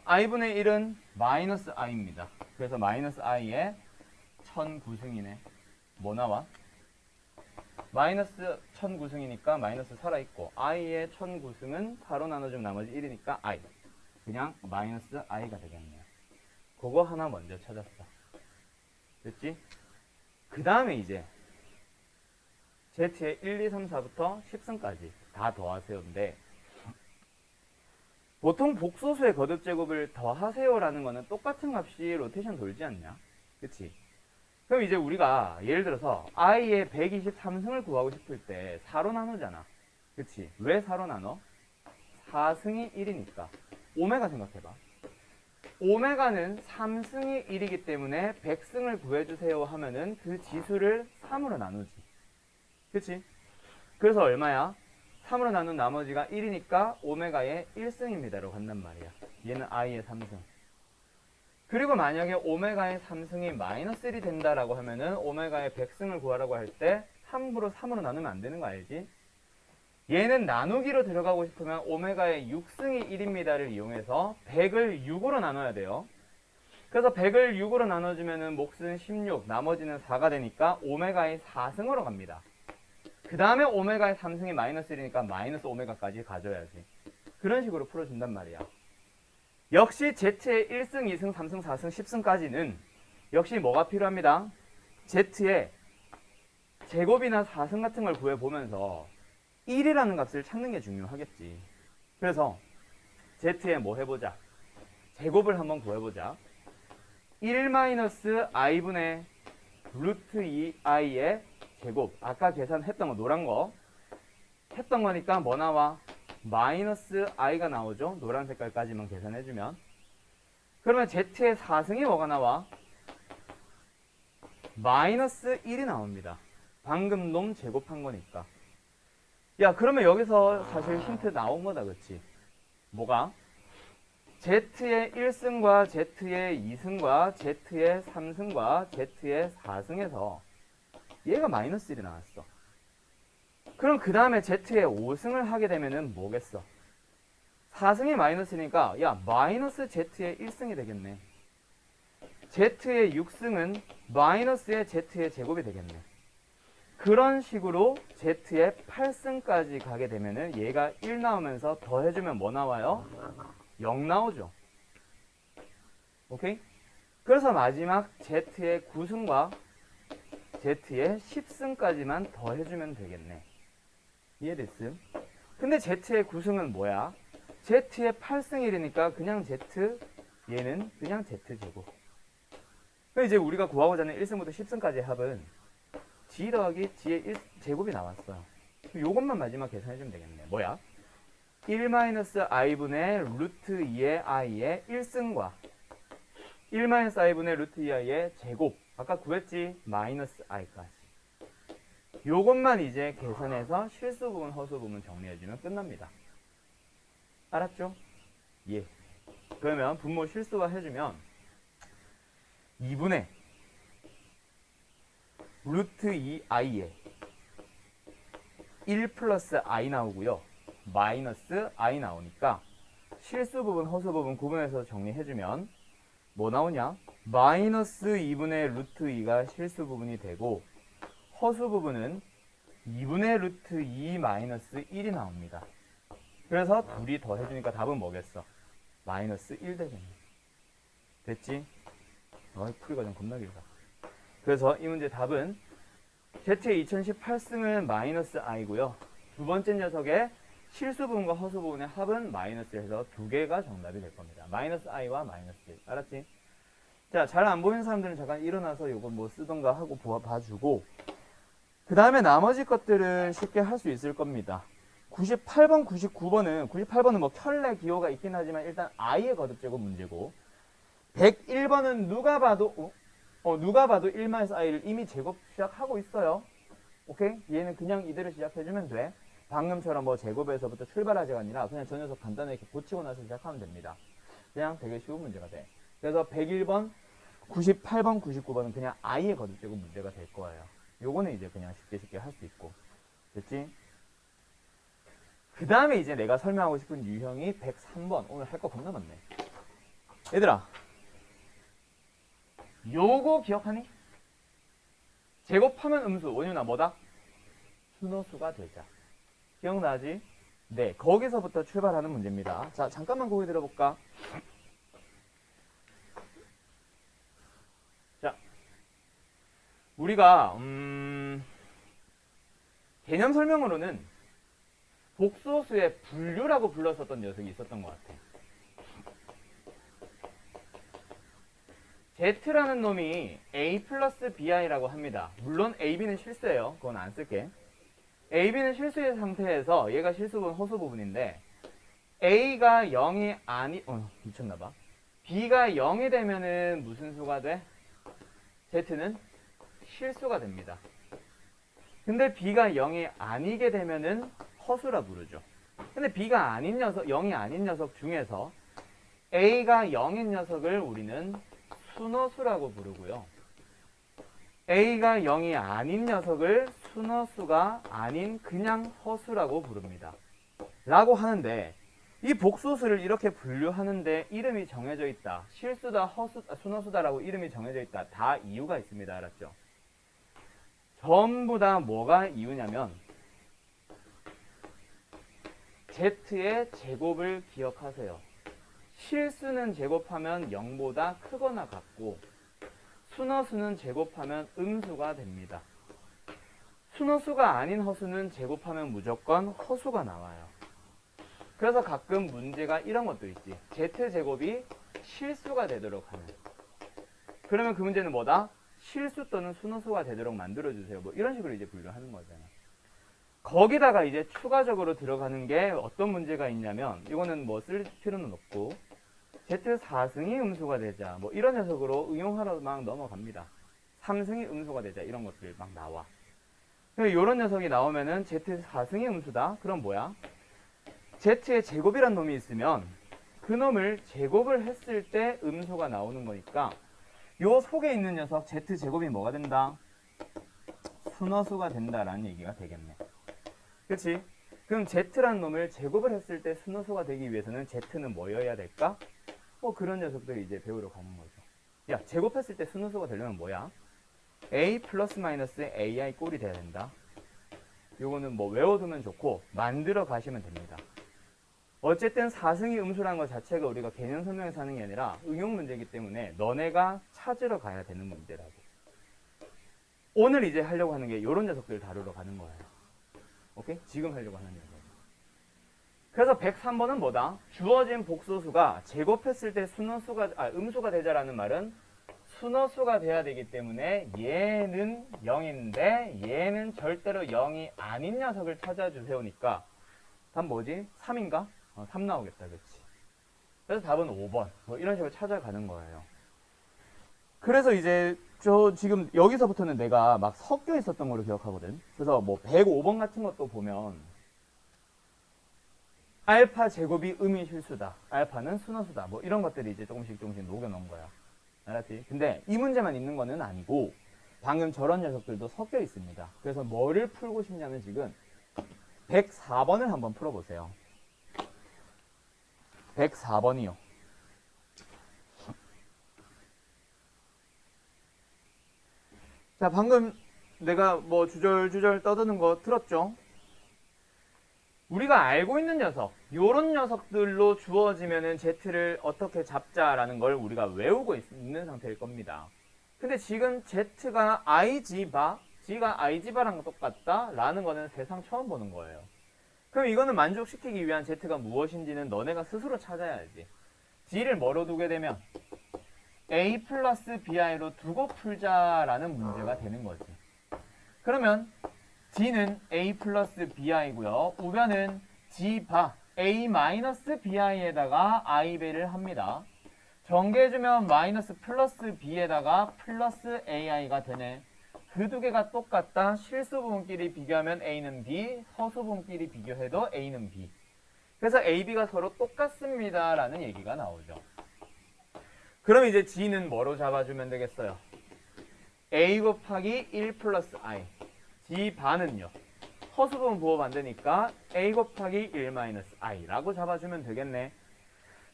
i분의 1은 마이너스 i입니다. 그래서 마이너스 i에 1009승이네. 뭐 나와? 마이너스 1009승이니까 마이너스 살아있고 i의 1009승은 4로 나눠주면 나머지 1이니까 i. 그냥 마이너스 i가 되겠네요. 그거 하나 먼저 찾았어. 됐지? 그 다음에 이제 z의 1, 2, 3, 4부터 10승까지 다 더하세요인데 보통 복소수의 거듭제곱을 더하세요라는 거는 똑같은 값이 로테이션 돌지 않냐? 그치? 그럼 이제 우리가 예를 들어서 i의 123승을 구하고 싶을 때 4로 나누잖아. 그치? 왜 4로 나눠? 4승이 1이니까. 오메가 생각해봐. 오메가는 3승이 1이기 때문에 100승을 구해주세요 하면은 그 지수를 3으로 나누지. 그치? 그래서 얼마야? 3으로 나눈 나머지가 1이니까 오메가의 1승입니다로 간단 말이야. 얘는 i의 3승. 그리고 만약에 오메가의 3승이 마이너스 1이 된다라고 하면은 오메가의 100승을 구하라고 할 때 함부로 3으로 나누면 안 되는 거 알지? 얘는 나누기로 들어가고 싶으면 오메가의 6승이 1입니다를 이용해서 100을 6으로 나눠야 돼요. 그래서 100을 6으로 나눠주면은 몫은 16, 나머지는 4가 되니까 오메가의 4승으로 갑니다. 그 다음에 오메가의 3승이 마이너스 1이니까 마이너스 오메가까지 가져야지. 그런 식으로 풀어준단 말이야. 역시 Z의 1승, 2승, 3승, 4승, 10승까지는 역시 뭐가 필요합니다. Z의 제곱이나 4승 같은 걸 구해보면서 1이라는 값을 찾는 게 중요하겠지. 그래서 Z에 뭐 해보자. 제곱을 한번 구해보자. 1-i분의 루트 2i의 제곱. 아까 계산했던 거 노란 거. 했던 거니까 뭐 나와? 마이너스 i가 나오죠. 노란 색깔까지만 계산해주면. 그러면 Z의 4승이 뭐가 나와? 마이너스 1이 나옵니다. 방금 놈 제곱한 거니까. 야, 그러면 여기서 사실 힌트 나온 거다, 그치? 뭐가? Z의 1승과 Z의 2승과 Z의 3승과 Z의 4승에서 얘가 마이너스 1이 나왔어. 그럼 그 다음에 Z의 5승을 하게 되면은 뭐겠어? 4승이 마이너스니까 야, 마이너스 Z의 1승이 되겠네. Z의 6승은 마이너스의 Z의 제곱이 되겠네. 그런 식으로 Z의 8승까지 가게 되면은 얘가 1 나오면서 더해주면 뭐 나와요? 0 나오죠. 오케이? 그래서 마지막 Z의 9승과 Z의 10승까지만 더해주면 되겠네. 이해됐음? 근데 Z의 9승은 뭐야? Z의 8승1이니까 그냥 Z, 얘는 그냥 Z제곱. 이제 우리가 구하고자 하는 1승부터 10승까지의 합은 G 더하기 G의 1제곱이 나왔어요. 요것만 마지막 계산해주면 되겠네. 뭐야? 1-i분의 루트 2의 i의 1승과 1-i분의 루트 2i의 제곱. 아까 구했지? 마이너스 i까지. 요것만 이제 계산해서 실수 부분, 허수 부분 정리해주면 끝납니다. 알았죠? 예. 그러면 분모 실수화 해주면 2분의 루트 2i에 1 플러스 i 나오고요. 마이너스 i 나오니까 실수 부분, 허수 부분 구분해서 정리해주면 뭐 나오냐? 마이너스 2분의 루트 2가 실수 부분이 되고 허수 부분은 2분의 루트 2 마이너스 1이 나옵니다. 그래서 둘이 더해주니까 답은 뭐겠어? 마이너스 1 되겠네. 됐지? 풀이 과정 겁나 길다. 그래서 이 문제 답은 Z의 2018승은 마이너스 i고요. 두 번째 녀석의 실수 부분과 허수 부분의 합은 마이너스 해서 두 개가 정답이 될 겁니다. 마이너스 i와 마이너스 1. 알았지? 자, 잘 안 보이는 사람들은 잠깐 일어나서 요거 뭐 쓰던가 하고 봐주고, 그 다음에 나머지 것들은 쉽게 할 수 있을 겁니다. 98번, 98번은 뭐 켤레 기호가 있긴 하지만 일단 i의 거듭제곱 문제고, 101번은 누가 봐도 1-i를 이미 제곱 시작하고 있어요. 오케이? 얘는 그냥 이대로 시작해주면 돼. 방금처럼 뭐 제곱에서부터 출발하지가 아니라 그냥 저 녀석 간단하게 이렇게 고치고 나서 시작하면 됩니다. 그냥 되게 쉬운 문제가 돼. 그래서 101번, 98번, 99번은 그냥 i의 거듭제곱 문제가 될 거예요. 요거는 이제 그냥 쉽게 할 수 있고. 됐지? 그 다음에 이제 내가 설명하고 싶은 유형이 103번. 오늘 할 거 겁나 많네. 얘들아, 요거 기억하니? 제곱하면 음수, 원유나 뭐다? 순호수가 되자. 기억나지? 네, 거기서부터 출발하는 문제입니다. 자, 잠깐만 거기 들어볼까? 자, 우리가 개념 설명으로는 복소수의 분류라고 불렀었던 녀석이 있었던 것 같아. Z라는 놈이 A 플러스 BI라고 합니다. 물론 A, B는 실수예요. 그건 안 쓸게. A, B는 실수의 상태에서 얘가 실수 부분, 허수 부분인데 A가 0이 미쳤나봐. B가 0이 되면은 무슨 수가 돼? Z는 실수가 됩니다. 근데 B가 0이 아니게 되면은 허수라 부르죠. 근데 B가 아닌 녀석, 0이 아닌 녀석 중에서 A가 0인 녀석을 우리는 순허수라고 부르고요. A가 0이 아닌 녀석을 순허수가 아닌 그냥 허수라고 부릅니다. 라고 하는데 이 복소수를 이렇게 분류하는데 이름이 정해져 있다. 실수다, 순허수다라고 이름이 정해져 있다. 다 이유가 있습니다. 알았죠? 전부 다 뭐가 이유냐면 Z의 제곱을 기억하세요. 실수는 제곱하면 0보다 크거나 같고 순허수는 제곱하면 음수가 됩니다. 순허수가 아닌 허수는 제곱하면 무조건 허수가 나와요. 그래서 가끔 문제가 이런 것도 있지. Z제곱이 실수가 되도록 하는. 그러면 그 문제는 뭐다? 실수 또는 순허수가 되도록 만들어주세요. 뭐 이런 식으로 이제 분류하는 거잖아. 거기다가 이제 추가적으로 들어가는 게 어떤 문제가 있냐면 이거는 뭐 쓸 필요는 없고 Z4승이 음수가 되자 뭐 이런 녀석으로 응용하러 막 넘어갑니다. 3승이 음수가 되자 이런 것들 막 나와. 이런 녀석이 나오면은 Z4승이 음수다. 그럼 뭐야? Z의 제곱이란 놈이 있으면 그 놈을 제곱을 했을 때 음수가 나오는 거니까 요 속에 있는 녀석 Z제곱이 뭐가 된다? 순허수가 된다라는 얘기가 되겠네. 그렇지? 그럼 Z라는 놈을 제곱을 했을 때 순허수가 되기 위해서는 Z는 뭐여야 될까? 뭐 그런 녀석들이 이제 배우러 가는 거죠. 야, 제곱했을 때 순허수가 되려면 뭐야? A 플러스 마이너스 AI 꼴이 돼야 된다. 요거는 뭐 외워두면 좋고 만들어 가시면 됩니다. 어쨌든 4승이 음수라는 것 자체가 우리가 개념 설명에서 하는 게 아니라 응용 문제이기 때문에 너네가 찾으러 가야 되는 문제라고. 오늘 이제 하려고 하는 게 요런 녀석들 다루러 가는 거예요. 오케이? 지금 하려고 하는 녀석. 그래서 103번은 뭐다? 주어진 복소수가 제곱했을 때 음수가 되자라는 말은 순허수가 돼야 되기 때문에 얘는 0인데 얘는 절대로 0이 아닌 녀석을 찾아주세요니까 답 뭐지? 3인가? 3 나오겠다. 그렇지? 그래서 답은 5번. 뭐 이런 식으로 찾아가는 거예요. 그래서 이제 저 지금 여기서부터는 내가 막 섞여 있었던 걸로 기억하거든. 그래서 뭐 105번 같은 것도 보면 알파 제곱이 음이 실수다. 알파는 순허수다. 뭐 이런 것들이 이제 조금씩 녹여 놓은 거야. 알았지? 근데 이 문제만 있는 거는 아니고 방금 저런 녀석들도 섞여 있습니다. 그래서 뭐를 풀고 싶냐면 지금 104번을 한번 풀어보세요. 104번이요. 자, 방금 내가 뭐 주절주절 떠드는 거 들었죠? 우리가 알고 있는 녀석, 요런 녀석들로 주어지면은 Z를 어떻게 잡자라는 걸 우리가 외우고 있는 상태일 겁니다. 근데 지금 Z가 IG바, G가 IG바랑 똑같다? 라는 거는 세상 처음 보는 거예요. 그럼 이거는 만족시키기 위한 z가 무엇인지는 너네가 스스로 찾아야지. g를 뭐로 두게 되면 a 플러스 bi로 두고 풀자라는 문제가 되는 거지. 그러면 g는 a 플러스 bi고요. 우변은 g 바 a 마이너스 bi에다가 i 배를 합니다. 전개해주면 마이너스 플러스 b에다가 플러스 ai가 되네. 그 두 개가 똑같다. 실수 부분끼리 비교하면 a는 b, 허수 부분끼리 비교해도 a는 b. 그래서 a, b가 서로 똑같습니다 라는 얘기가 나오죠. 그럼 이제 g는 뭐로 잡아주면 되겠어요? a 곱하기 1 플러스 i. g 반은요. 허수 부분 부호 반대니까 a 곱하기 1 마이너스 i라고 잡아주면 되겠네.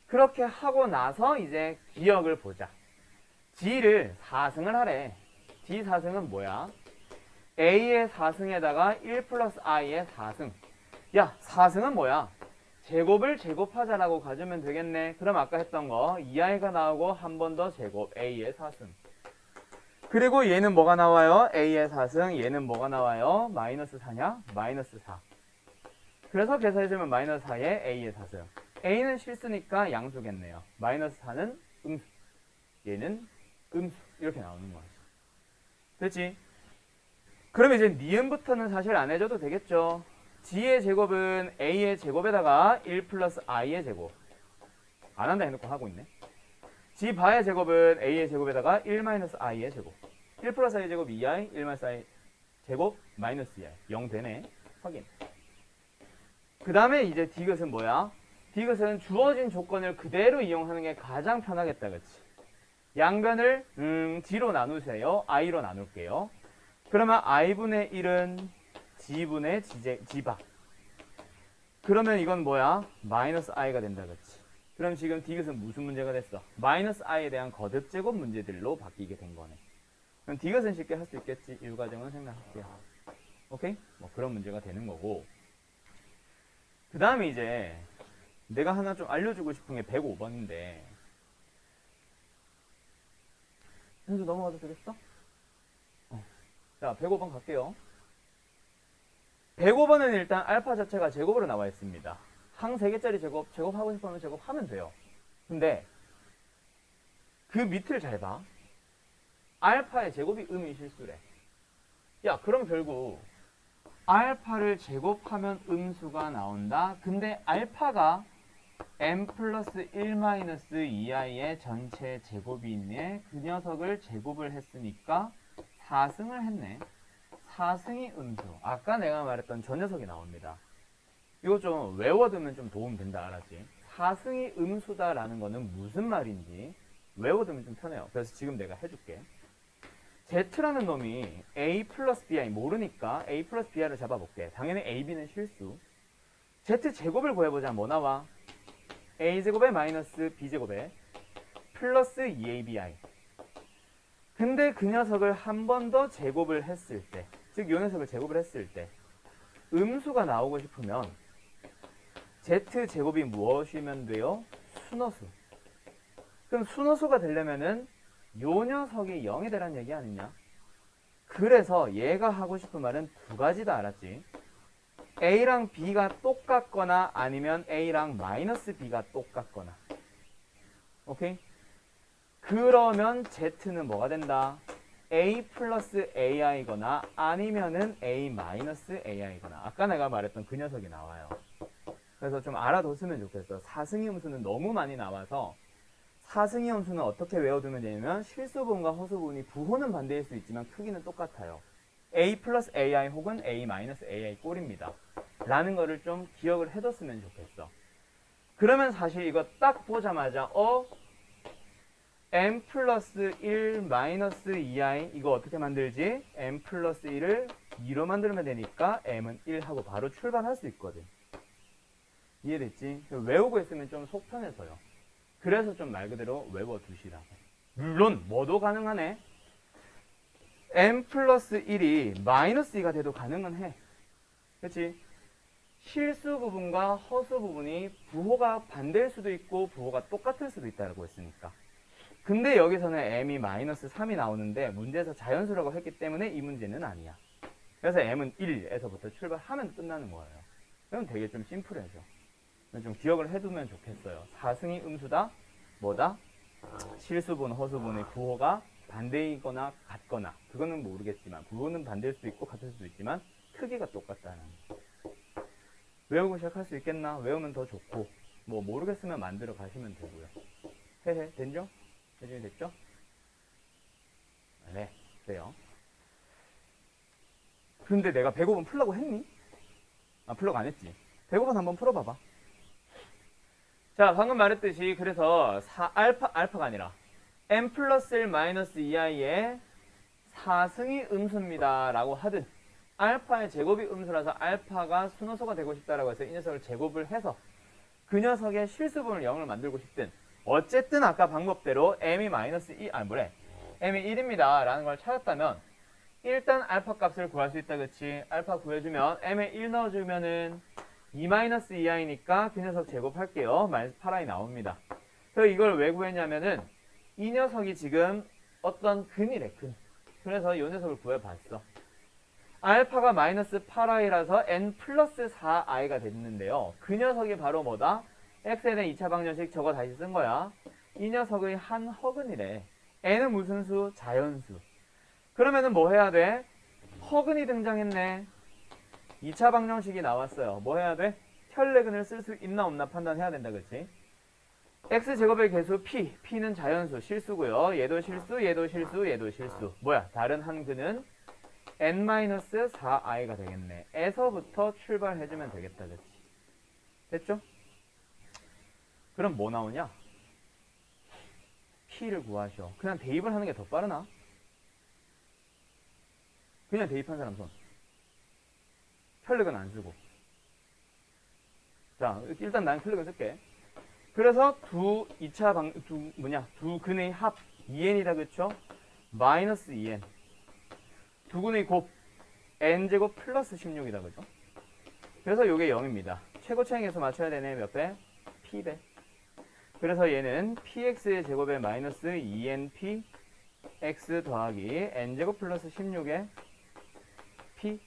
그렇게 하고 나서 이제 기억을 보자. g를 4승을 하래. g 4승은 뭐야? a의 4승에다가 1 플러스 i의 4승. 야, 4승은 뭐야? 제곱을 제곱하자라고 가주면 되겠네. 그럼 아까 했던 거 2i가 나오고 한 번 더 제곱 a의 4승. 그리고 얘는 뭐가 나와요? a의 4승. 얘는 뭐가 나와요? 마이너스 4냐? 마이너스 4. 그래서 계산해주면 마이너스 4의 a의 4승. a는 실수니까 양수겠네요. 마이너스 4는 음수. 얘는 음수. 이렇게 나오는 거지. 됐지? 그럼 이제 니은부터는 사실 안 해줘도 되겠죠. g의 제곱은 a의 제곱에다가 1 플러스 i의 제곱. 안 한다 해놓고 하고 있네. g 바의 제곱은 a의 제곱에다가 1 마이너스 i의 제곱. 1 플러스 i의 제곱 2i, 1 마이너스 i 제곱 마이너스 2i. 0 되네. 확인. 그 다음에 이제 디귿은 뭐야? 디귿은 주어진 조건을 그대로 이용하는 게 가장 편하겠다, 그치? 양변을 g로 나누세요. i로 나눌게요. 그러면 i분의 1은 g분의 g바. 그러면 이건 뭐야? 마이너스 i가 된다, 그치? 그럼 지금 디귿은 무슨 문제가 됐어? 마이너스 i에 대한 거듭제곱 문제들로 바뀌게 된 거네. 그럼 디귿은 쉽게 할 수 있겠지? 일과정은 생각할게요. 오케이? 뭐 그런 문제가 되는 거고. 그 다음에 이제 내가 하나 좀 알려주고 싶은 게 105번인데 현수 넘어가도 되겠어? 자, 105번 갈게요. 105번은 일단 알파 자체가 제곱으로 나와 있습니다. 항 3개짜리 제곱하고 싶으면 제곱하면 돼요. 근데 그 밑을 잘 봐. 알파의 제곱이 음이실수래. 야, 그럼 결국 알파를 제곱하면 음수가 나온다. 근데 알파가 m 플러스 1 마이너스 2i의 전체 제곱이 있네. 그 녀석을 제곱을 했으니까 4승을 했네. 4승이 음수. 아까 내가 말했던 저 녀석이 나옵니다. 이거 좀 외워두면 좀 도움 된다, 알았지? 4승이 음수다라는 거는 무슨 말인지 외워두면 좀 편해요. 그래서 지금 내가 해줄게. Z라는 놈이 A 플러스 BI 모르니까 A 플러스 BI를 잡아볼게. 당연히 A, B는 실수. Z 제곱을 구해보자. 뭐 나와? A 제곱에 마이너스 B 제곱에 플러스 2ABI. 근데 그 녀석을 한 번 더 제곱을 했을 때, 즉 이 녀석을 제곱을 했을 때 음수가 나오고 싶으면 Z 제곱이 무엇이면 돼요? 순어수. 그럼 순어수가 되려면은 요 녀석이 0이 되란 얘기 아니냐? 그래서 얘가 하고 싶은 말은 두 가지다, 알았지? A랑 B가 똑같거나 아니면 A랑 마이너스 B가 똑같거나. 오케이? 그러면 Z는 뭐가 된다? A 플러스 AI거나 아니면은 A 마이너스 AI거나. 아까 내가 말했던 그 녀석이 나와요. 그래서 좀 알아뒀으면 좋겠어. 사승이 음수는 너무 많이 나와서 사승이 함수는 어떻게 외워두면 되냐면 실수분과 허수분이 부호는 반대일 수 있지만 크기는 똑같아요. A 플러스 AI 혹은 A 마이너스 AI 꼴입니다. 라는 거를 좀 기억을 해뒀으면 좋겠어. 그러면 사실 이거 딱 보자마자 M 플러스 1 마이너스 2i 이거 어떻게 만들지? M 플러스 1을 2로 만들면 되니까 M은 1 하고 바로 출발할 수 있거든. 이해됐지? 외우고 있으면 좀 속 편해서요. 그래서 좀 말 그대로 외워두시라고. 물론 뭐도 가능하네. M 플러스 1이 마이너스 2가 돼도 가능은 해. 그치? 실수 부분과 허수 부분이 부호가 반대일 수도 있고 부호가 똑같을 수도 있다고 했으니까. 근데 여기서는 M이 마이너스 3이 나오는데 문제에서 자연수라고 했기 때문에 이 문제는 아니야. 그래서 M은 1에서부터 출발하면 끝나는 거예요. 그럼 되게 좀 심플해져. 좀 기억을 해두면 좋겠어요. 4승이 음수다. 뭐다? 실수분, 허수분의 부호가 반대이거나 같거나. 그거는 모르겠지만 부호는 반대일 수도 있고 같을 수도 있지만 크기가 똑같다는. 외우고 시작할 수 있겠나? 외우면 더 좋고 뭐 모르겠으면 만들어 가시면 되고요. 헤헤, 됐죠? 해준이 됐죠? 네, 그래요. 근데 내가 105번 풀라고 했니? 아, 풀라고 안 했지. 105번 한번 풀어봐봐. 자, 방금 말했듯이 그래서 알파가 아니라 n 플러스 1 마이너스 2i의 4승이 음수입니다 라고 하든 알파의 제곱이 음수라서 알파가 순호소가 되고 싶다라고 해서 이 녀석을 제곱을 해서 그 녀석의 실수분을 0을 만들고 싶든 어쨌든 아까 방법대로 m이 마이너스 2, m이 1입니다 라는 걸 찾았다면 일단 알파 값을 구할 수 있다. 그치? 알파 구해주면 m에 1 넣어주면은 2-2i니까 그 녀석 제곱할게요. 마이너스 8i 나옵니다. 그래서 이걸 왜 구했냐면은 이 녀석이 지금 어떤 근이래, 근. 그래서 이 녀석을 구해봤어. 알파가 마이너스 8i라서 n 플러스 4i가 됐는데요. 그 녀석이 바로 뭐다? x에 대한 2차 방정식 저거 다시 쓴 거야. 이 녀석의 한 허근이래. n은 무슨 수? 자연수. 그러면은 뭐 해야 돼? 허근이 등장했네. 2차 방정식이 나왔어요. 뭐 해야 돼? 혈내근을 쓸 수 있나 없나 판단해야 된다. 그치? x제곱의 개수 p. p는 자연수, 실수고요. 얘도 실수, 얘도 실수, 얘도 실수. 뭐야? 다른 한 근은 n-4i가 되겠네. 에서부터 출발해주면 되겠다. 그치? 됐죠? 그럼 뭐 나오냐? p를 구하셔. 그냥 대입을 하는 게 더 빠르나? 그냥 대입한 사람 손. 혈력은 안 쓰고. 자, 일단 난 혈력을 쓸게. 그래서 두 근의 합 2n이다. 그쵸? 마이너스 2n. 두 근의 곱 n제곱 플러스 16이다. 그죠? 그래서 요게 0입니다. 최고차항에서 맞춰야 되네. 몇 배? p배. 그래서 얘는 px의 제곱에 마이너스 2np x 더하기 n제곱 플러스 16에 p.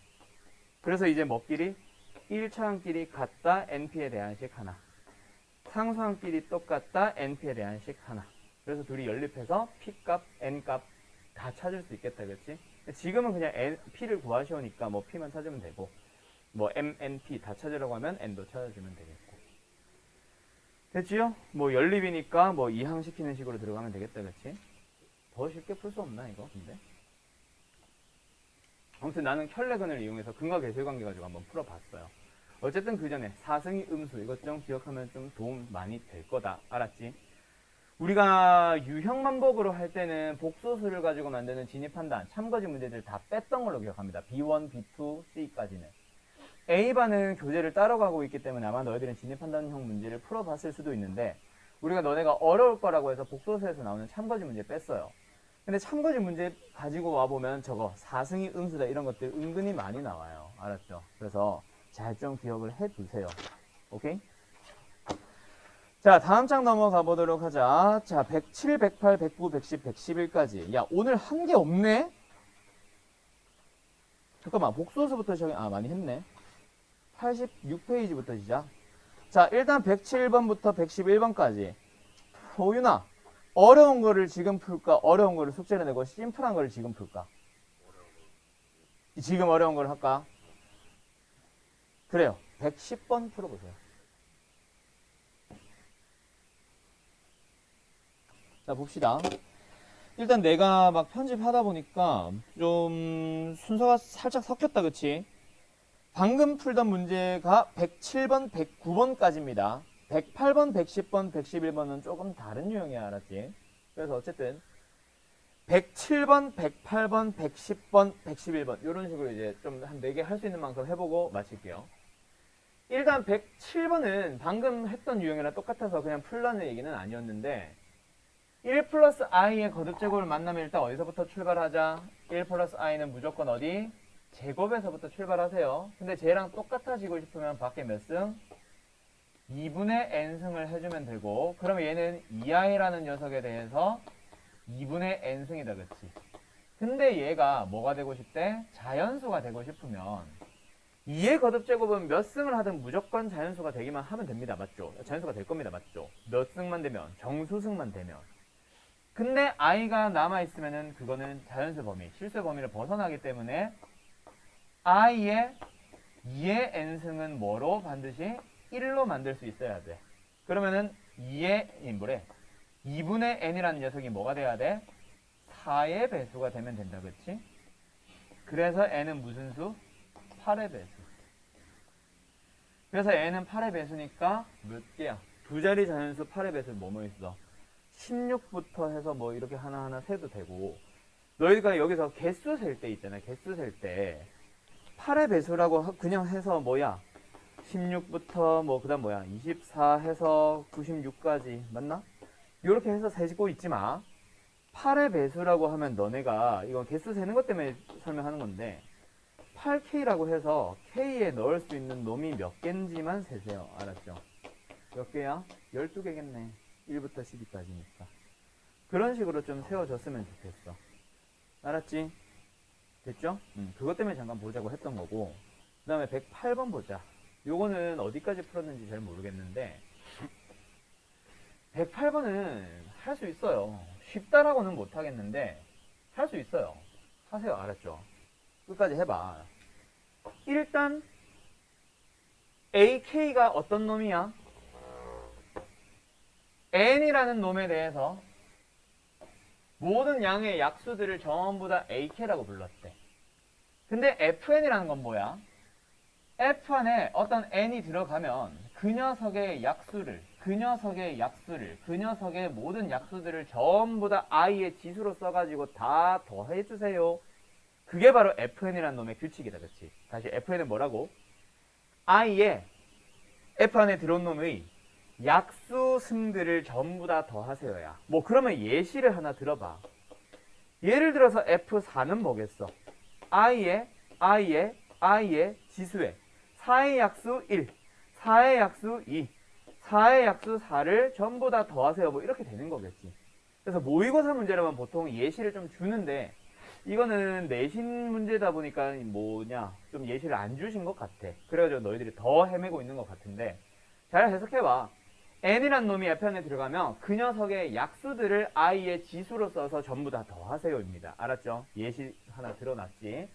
그래서 이제 뭐끼리? 1차항끼리 같다 np에 대한 식 하나. 상수항끼리 똑같다 np에 대한 식 하나. 그래서 둘이 연립해서 p값, n값 다 찾을 수 있겠다. 그렇지? 지금은 그냥 p를 구하시오니까 뭐 p만 찾으면 되고 뭐 m, n, p 다 찾으려고 하면 n도 찾아주면 되겠고. 됐지요? 뭐 연립이니까 뭐 이항시키는 식으로 들어가면 되겠다. 그렇지? 더 쉽게 풀 수 없나 이거 근데? 아무튼 나는 혈내근을 이용해서 근과 계수의 관계 가지고 한번 풀어봤어요. 어쨌든 그 전에 4승이 음수 이것 좀 기억하면 좀 도움 많이 될 거다. 알았지? 우리가 유형만복으로 할 때는 복소수를 가지고 만드는 진입판단, 참거지 문제들 다 뺐던 걸로 기억합니다. B1, B2, C까지는. A반은 교재를 따로 가고 있기 때문에 아마 너희들은 진입판단형 문제를 풀어봤을 수도 있는데 우리가 너네가 어려울 거라고 해서 복소수에서 나오는 참거지 문제 뺐어요. 근데 참거지 문제 가지고 와보면 저거 4승이 음수다 이런 것들 은근히 많이 나와요. 알았죠? 그래서 잘 좀 기억을 해두세요. 오케이? 자, 다음 장 넘어가 보도록 하자. 자, 107, 108, 109, 110, 111까지. 야, 오늘 한 게 없네? 잠깐만, 복소수부터 시작해. 아, 많이 했네. 86페이지부터 시작. 자, 일단 107번부터 111번까지. 호윤아, 어려운 거를 지금 풀까? 어려운 거를 숙제를 내고 심플한 거를 지금 풀까? 지금 어려운 걸 할까? 그래요. 110번 풀어보세요. 자, 봅시다. 일단 내가 막 편집하다 보니까 좀 순서가 살짝 섞였다. 그치? 방금 풀던 문제가 107번, 109번까지입니다. 108번, 110번, 111번은 조금 다른 유형이야. 알았지? 그래서 어쨌든 107번, 108번, 110번, 111번 이런 식으로 이제 좀 한 4개 할 수 있는 만큼 해보고 마칠게요. 일단 107번은 방금 했던 유형이랑 똑같아서 그냥 풀라는 얘기는 아니었는데 1 플러스 i의 거듭제곱을 만나면 일단 어디서부터 출발하자? 1 플러스 i는 무조건 어디? 제곱에서부터 출발하세요. 근데 쟤랑 똑같아지고 싶으면 밖에 몇 승? 2분의 n승을 해주면 되고 그러면 얘는 2i라는 녀석에 대해서 2분의 n승이다. 그치? 근데 얘가 뭐가 되고 싶대? 자연수가 되고 싶으면 2의 거듭제곱은 몇 승을 하든 무조건 자연수가 되기만 하면 됩니다. 맞죠? 자연수가 될 겁니다. 맞죠? 몇 승만 되면, 정수승만 되면. 근데 i가 남아있으면은 그거는 자연수 범위, 실수의 범위를 벗어나기 때문에 i의 2의 n승은 뭐로 반드시 1로 만들 수 있어야 돼. 그러면은 2분의 n이라는 녀석이 뭐가 돼야 돼? 4의 배수가 되면 된다. 그치? 그래서 n은 무슨 수? 8의 배수. 그래서 n은 8의 배수니까 몇 개야? 두 자리 자연수 8의 배수 뭐뭐 있어? 16부터 해서 뭐 이렇게 하나하나 세도 되고, 너희가 여기서 개수 셀 때 있잖아. 개수 셀 때 8의 배수라고 그냥 해서 뭐야? 16부터 뭐 그다음 뭐야? 24 해서 96까지 맞나? 이렇게 해서 세고 있지 마. 8의 배수라고 하면 너네가 이건 개수 세는 것 때문에 설명하는 건데 8K라고 해서 K에 넣을 수 있는 놈이 몇 개인지만 세세요. 알았죠? 몇 개야? 12개겠네. 1부터 12까지니까. 그런 식으로 좀 세워줬으면 좋겠어. 알았지? 됐죠? 그것 때문에 잠깐 보자고 했던 거고. 그 다음에 108번 보자. 요거는 어디까지 풀었는지 잘 모르겠는데 108번은 할 수 있어요. 쉽다라고는 못하겠는데 할 수 있어요. 하세요. 알았죠? 끝까지 해봐. 일단 AK가 어떤 놈이야? N이라는 놈에 대해서 모든 양의 약수들을 전부 다 AK라고 불렀대. 근데 FN이라는 건 뭐야? F 안에 어떤 N이 들어가면 그 녀석의 약수를, 그 녀석의 모든 약수들을 전부 다 I의 지수로 써가지고 다 더해주세요. 그게 바로 FN이라는 놈의 규칙이다. 그치? 다시 FN은 뭐라고? I의 F 안에 들어온 놈의 약수승들을 전부 다 더하세요야. 뭐 그러면 예시를 하나 들어봐. 예를 들어서 F4는 뭐겠어? I의 지수에 4의 약수 1, 4의 약수 2, 4의 약수 4를 전부 다 더하세요. 뭐 이렇게 되는 거겠지. 그래서 모의고사 문제라면 보통 예시를 좀 주는데 이거는 내신 문제다 보니까 좀 예시를 안 주신 것 같아. 그래가지고 너희들이 더 헤매고 있는 것 같은데 잘 해석해봐. n이란 놈이 F 안에 들어가면 그 녀석의 약수들을 i의 지수로 써서 전부 다 더하세요입니다. 알았죠? 예시 하나 들어놨지.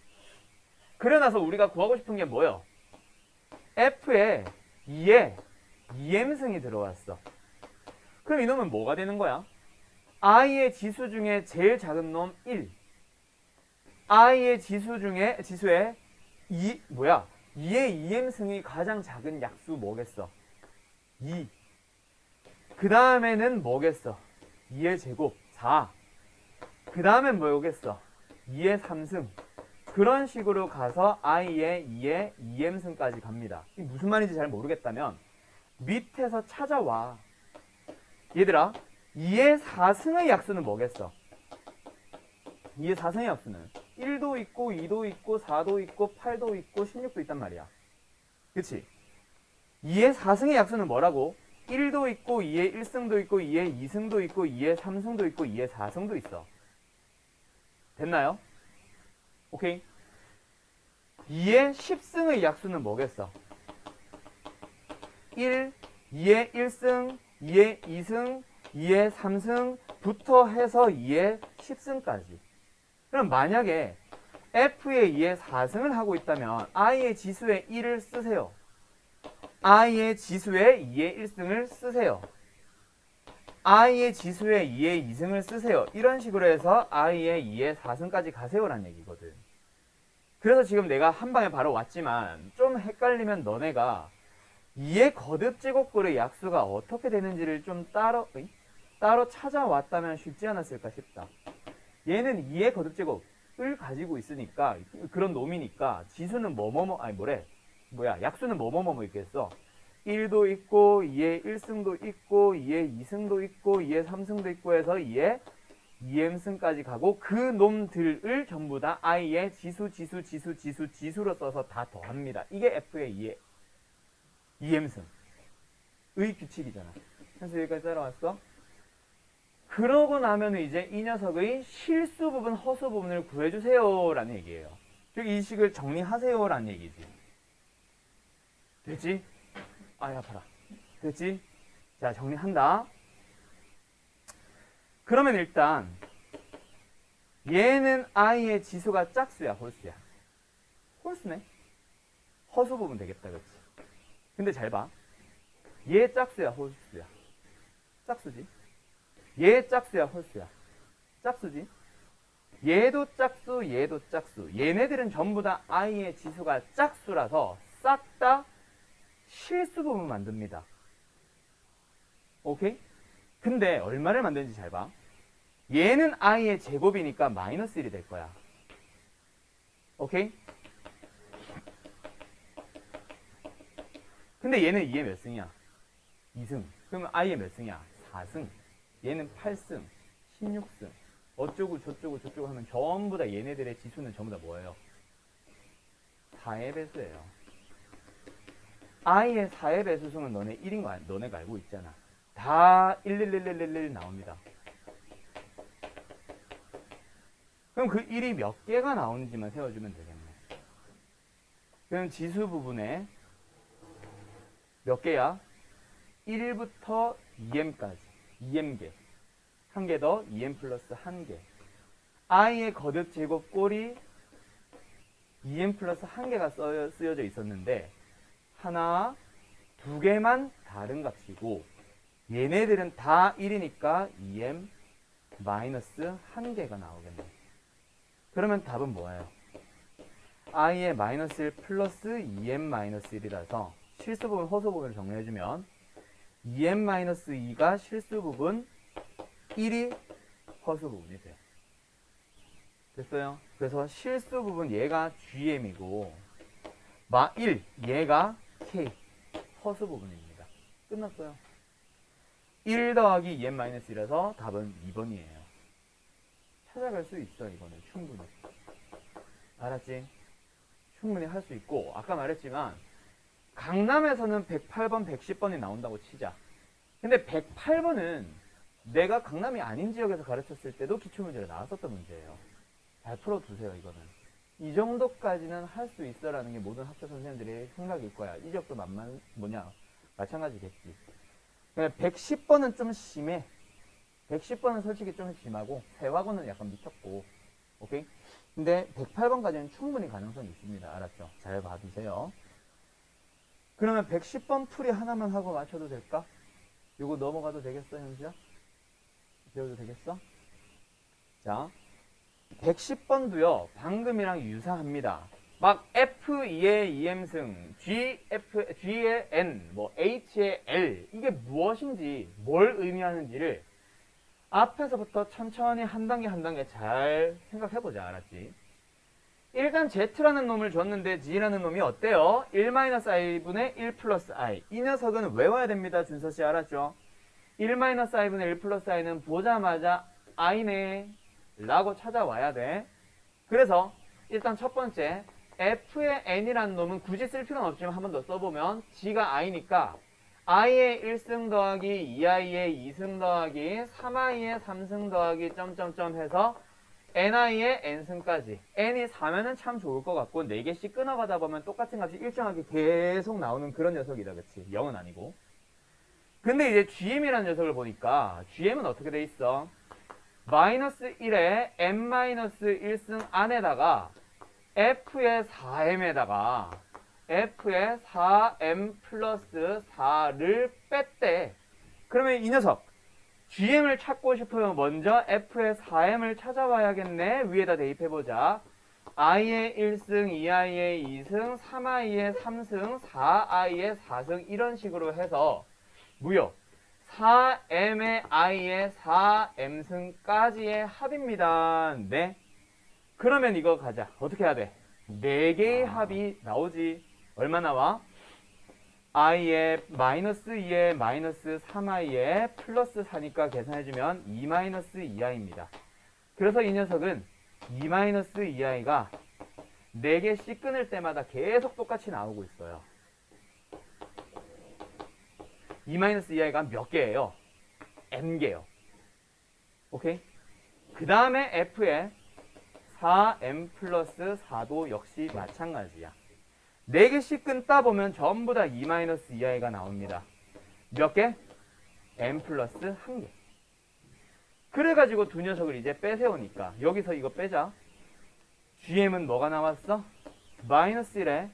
그래놔서 우리가 구하고 싶은 게 뭐예요? F에 2에 2m승이 들어왔어. 그럼 이놈은 뭐가 되는 거야? i의 지수 중에 제일 작은 놈 1. i의 지수에 2의 2m승이 가장 작은 약수 뭐겠어? 2. 그 다음에는 뭐겠어? 2의 제곱 4. 그 다음엔 뭐겠어? 2의 3승. 그런 식으로 가서 i의 2의 2m승까지 갑니다. 이게 무슨 말인지 잘 모르겠다면 밑에서 찾아와. 얘들아, 2의 4승의 약수는 뭐겠어? 2의 4승의 약수는 1도 있고 2도 있고 4도 있고 8도 있고 16도 있단 말이야. 그치? 2의 4승의 약수는 뭐라고? 1도 있고 2의 1승도 있고 2의 2승도 있고 2의 3승도 있고 2의 4승도 있어. 됐나요? 오케이. 2의 10승의 약수는 뭐겠어? 1, 2의 1승, 2의 2승, 2의 3승부터 해서 2의 10승까지. 그럼 만약에 F의 2의 4승을 하고 있다면 I의 지수에 1을 쓰세요. I의 지수에 2의 1승을 쓰세요. I의 지수에 2의 2승을 쓰세요. 이런 식으로 해서 I의 2의 4승까지 가세요라는 얘기거든. 그래서 지금 내가 한 방에 바로 왔지만 좀 헷갈리면 너네가 2의 거듭제곱꼴의 약수가 어떻게 되는지를 좀 따로 찾아왔다면 쉽지 않았을까 싶다. 얘는 2의 거듭제곱을 가지고 있으니까 그런 놈이니까 지수는 약수는 뭐뭐 있겠어. 1도 있고 2의 1승도 있고 2의 2승도 있고 2의 3승도 있고 해서 2의 2m승까지 가고 그 놈들을 전부 다 i의 지수로 써서 다 더합니다. 이게 f의 2의 2m승의 규칙이잖아. 그래서 여기까지 따라왔어? 그러고 나면 이제 이 녀석의 실수 부분, 허수 부분을 구해주세요 라는 얘기예요. 즉 이 식을 정리하세요 라는 얘기지. 됐지? 아야 아파라. 됐지? 자, 정리한다. 그러면 일단 얘는 i의 지수가 짝수야, 홀수야? 홀수네. 허수 부분 되겠다, 그렇지? 근데 잘 봐. 얘 짝수야, 홀수야? 짝수지. 얘 짝수야, 홀수야? 짝수지. 얘도 짝수, 얘도 짝수. 얘네들은 전부 다 i의 지수가 짝수라서 싹 다 실수 부분 만듭니다. 오케이? 근데 얼마를 만드는지 잘 봐. 얘는 i의 제곱이니까 마이너스 1이 될 거야. 오케이? 근데 얘는 2의 몇 승이야? 2승. 그러면 i의 몇 승이야? 4승. 얘는 8승, 16승. 어쩌고 저쩌고 저쩌고 하면 전부 다 얘네들의 지수는 전부 다 뭐예요? 4의 배수예요. i의 4의 배수승은 너네 1인 거 너네가 알고 있잖아. 다 11111 나옵니다. 그럼 그 1이 몇 개가 나오는지만 세워주면 되겠네. 그럼 지수 부분에 몇 개야? 1부터 2m까지. 2m개. 한 개 더 2m 플러스 1개. i의 거듭 제곱 꼴이 2m 플러스 1개가 쓰여져 있었는데 하나, 두 개만 다른 값이고 얘네들은 다 1이니까 2m 마이너스 1개가 나오겠네. 그러면 답은 뭐예요? i의 마이너스 1 플러스 2m 마이너스 1이라서 실수 부분, 허수 부분을 정리해주면 2m 마이너스 2가 실수 부분, 1이 허수 부분이 돼요. 됐어요? 그래서 실수 부분 얘가 GM이고 1, 얘가 K, 허수 부분입니다. 끝났어요. 1 더하기 2m 마이너스 1이라서 답은 2번이에요. 찾아갈 수 있어, 이거는 충분히. 알았지? 충분히 할 수 있고, 아까 말했지만 강남에서는 108번, 110번이 나온다고 치자. 근데 108번은 내가 강남이 아닌 지역에서 가르쳤을 때도 기출문제가 나왔었던 문제예요. 잘 풀어두세요, 이거는. 이 정도까지는 할 수 있어라는 게 모든 학교 선생님들의 생각일 거야. 이적도 마찬가지겠지. 110번은 좀 심해. 110번은 솔직히 좀 심하고, 세화고는 약간 미쳤고, 오케이? 근데 108번까지는 충분히 가능성이 있습니다. 알았죠? 잘 봐두세요. 그러면 110번 풀이 하나만 하고 맞춰도 될까? 이거 넘어가도 되겠어, 현수야? 배워도 되겠어? 자, 110번도요, 방금이랑 유사합니다. 막 F2의 2m승, G의 N, 뭐 H의 L, 이게 무엇인지, 뭘 의미하는지를 앞에서부터 천천히 한 단계 한 단계 잘 생각해보자. 알았지? 일단 Z라는 놈을 줬는데 G라는 놈이 어때요? 1-i분의 1 플러스 i. 이 녀석은 외워야 됩니다. 준서씨 알았죠? 1-i분의 1 플러스 i는 보자마자 i네 라고 찾아와야 돼. 그래서 일단 첫 번째 f의 n이라는 놈은 굳이 쓸 필요는 없지만 한 번 더 써보면 G가 i니까 i의 1승 더하기 2i의 2승 더하기 3i의 3승 더하기 점점점 해서 ni의 n승까지. n이 4면은 참 좋을 것 같고 4개씩 끊어가다 보면 똑같은 값이 일정하게 계속 나오는 그런 녀석이다. 그치? 0은 아니고. 근데 이제 gm이라는 녀석을 보니까 gm은 어떻게 돼 있어? 마이너스 1에 n-1승 안에다가 f의 4m에다가 f의 4m 플러스 4를 뺐대. 그러면 이 녀석 gm을 찾고 싶으면 먼저 f의 4m을 찾아와야겠네. 위에다 대입해보자. i의 1승, 2i의 2승, 3i의 3승, 4i의 4승 이런 식으로 해서 무려 4m의 i의 4m승까지의 합입니다. 네. 그러면 이거 가자. 어떻게 해야 돼? 4개의 합이 나오지. 얼마 나와? i의 마이너스 2의 마이너스 3i의 플러스 4니까 계산해주면 2 마이너스 2i입니다. 그래서 이 녀석은 2 마이너스 2i가 4개씩 끊을 때마다 계속 똑같이 나오고 있어요. 2 마이너스 2i가 몇 개예요? n개요. 오케이? 그 다음에 f의 4m 플러스 4도 역시 마찬가지야. 4개씩 끊다 보면 전부 다 2-2i가 나옵니다. 몇 개? m 플러스 1개. 그래가지고 두 녀석을 이제 빼세우니까 여기서 이거 빼자. gm은 뭐가 나왔어? 마이너스 1에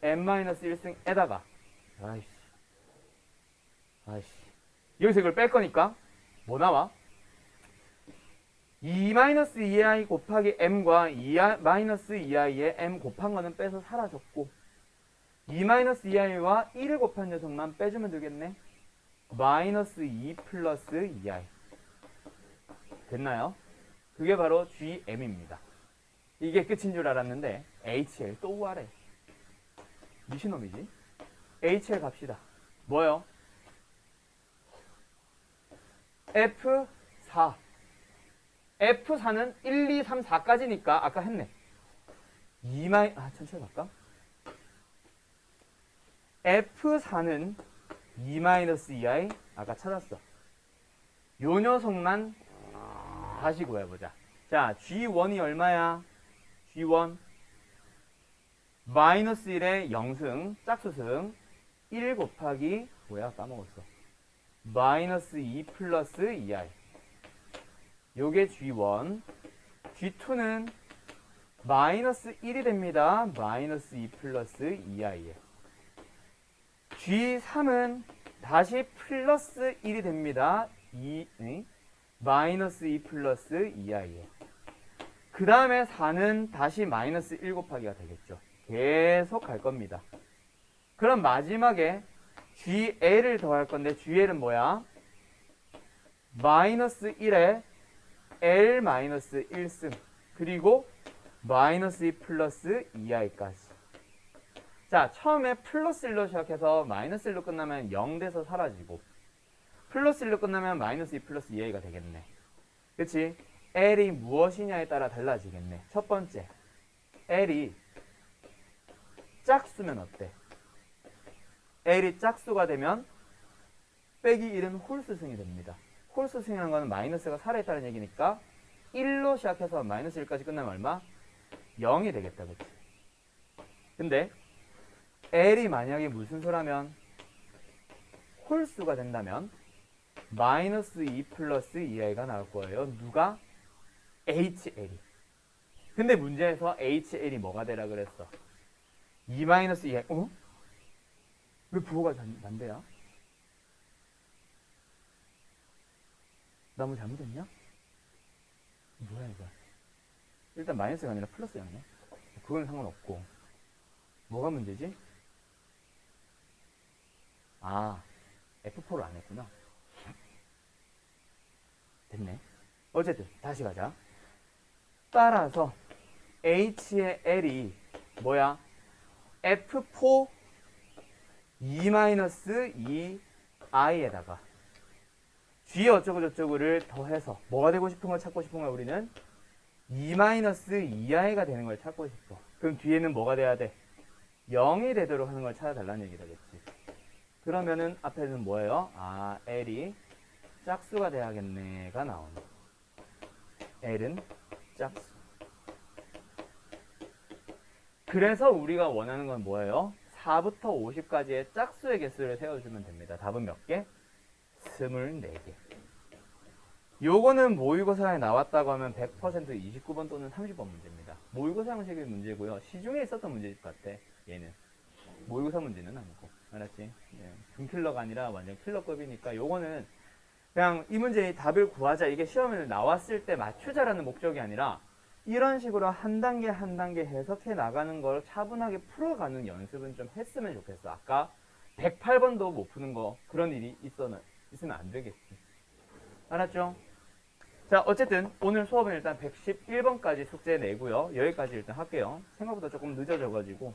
m-1승에다가 아이씨 여기서 이걸 뺄 거니까 뭐 나와? 2-2i 곱하기 m과 2-2i에 m 곱한 거는 빼서 사라졌고 2-2i와 1을 곱한 녀석만 빼주면 되겠네. 마이너스 2 플러스 2i 됐나요? 그게 바로 gm입니다. 이게 끝인 줄 알았는데 hl 또 구하래. 미친놈이지. hl 갑시다. 뭐요? F4 F4는 1, 2, 3, 4까지니까 아까 했네. 천천히 갈까? F4는 2-2i 아까 찾았어. 요 녀석만 다시 구해보자. 자, G1이 얼마야? G1 마이너스 1에 0승 짝수승 1 곱하기 뭐야 까먹었어. 마이너스 2 플러스 2i 요게 G1 G2는 마이너스 1이 됩니다. 마이너스 2 플러스 2i에 G3은 다시 플러스 1이 됩니다. 마이너스 2 플러스 2i에 그 다음에 4는 다시 마이너스 1 곱하기가 되겠죠. 계속 갈 겁니다. 그럼 마지막에 GL을 더할 건데 GL은 뭐야? 마이너스 1에 L 마이너스 1승 그리고 마이너스 2 플러스 2i까지. 자, 처음에 플러스 1로 시작해서 마이너스 1로 끝나면 0 돼서 사라지고 플러스 1로 끝나면 마이너스 2 플러스 2i가 되겠네. 그치? L이 무엇이냐에 따라 달라지겠네. 첫 번째, L이 짝수면 어때? L이 짝수가 되면 빼기 1은 홀수승이 됩니다. 홀수승이라는 거는 마이너스가 살아있다는 얘기니까 1로 시작해서 마이너스 1까지 끝나면 얼마? 0이 되겠다. 그치? 근데 L이 만약에 무슨 수라면 홀수가 된다면 마이너스 2 플러스 2i가 나올 거예요. 누가? HL이. 근데 문제에서 HL이 뭐가 되라 그랬어? 2-2i. 어? 왜 부호가 반대야? 나 뭐 잘못했냐? 뭐야 이거? 일단 마이너스가 아니라 플러스였네. 그건 상관없고 뭐가 문제지? 아, F4를 안 했구나. 됐네. 어쨌든 다시 가자. 따라서 H의 L이 뭐야? F4 2-2i에다가 G 어쩌고저쩌고를 더해서 뭐가 되고 싶은 걸 찾고 싶은 거야 우리는? 2-2i가 되는 걸 찾고 싶어. 그럼 뒤에는 뭐가 돼야 돼? 0이 되도록 하는 걸 찾아달라는 얘기다, 그치? 그러면은 앞에는 뭐예요? 아, L이 짝수가 돼야겠네가 나오네. L은 짝수. 그래서 우리가 원하는 건 뭐예요? 4부터 50까지의 짝수의 개수를 세워주면 됩니다. 답은 몇 개? 24개. 요거는 모의고사에 나왔다고 하면 100% 29번 또는 30번 문제입니다. 모의고사 형식의 문제고요. 시중에 있었던 문제집 같아. 얘는. 모의고사 문제는 아니고. 알았지? 예. 준킬러가 아니라 완전 킬러급이니까 요거는 그냥 이 문제의 답을 구하자. 이게 시험에 나왔을 때 맞추자라는 목적이 아니라 이런 식으로 한 단계 한 단계 해석해 나가는 걸 차분하게 풀어가는 연습은 좀 했으면 좋겠어. 아까 108번도 못 푸는 거 그런 일이 있으면 안 되겠지. 알았죠? 자, 어쨌든 오늘 수업은 일단 111번까지 숙제 내고요. 여기까지 일단 할게요. 생각보다 조금 늦어져가지고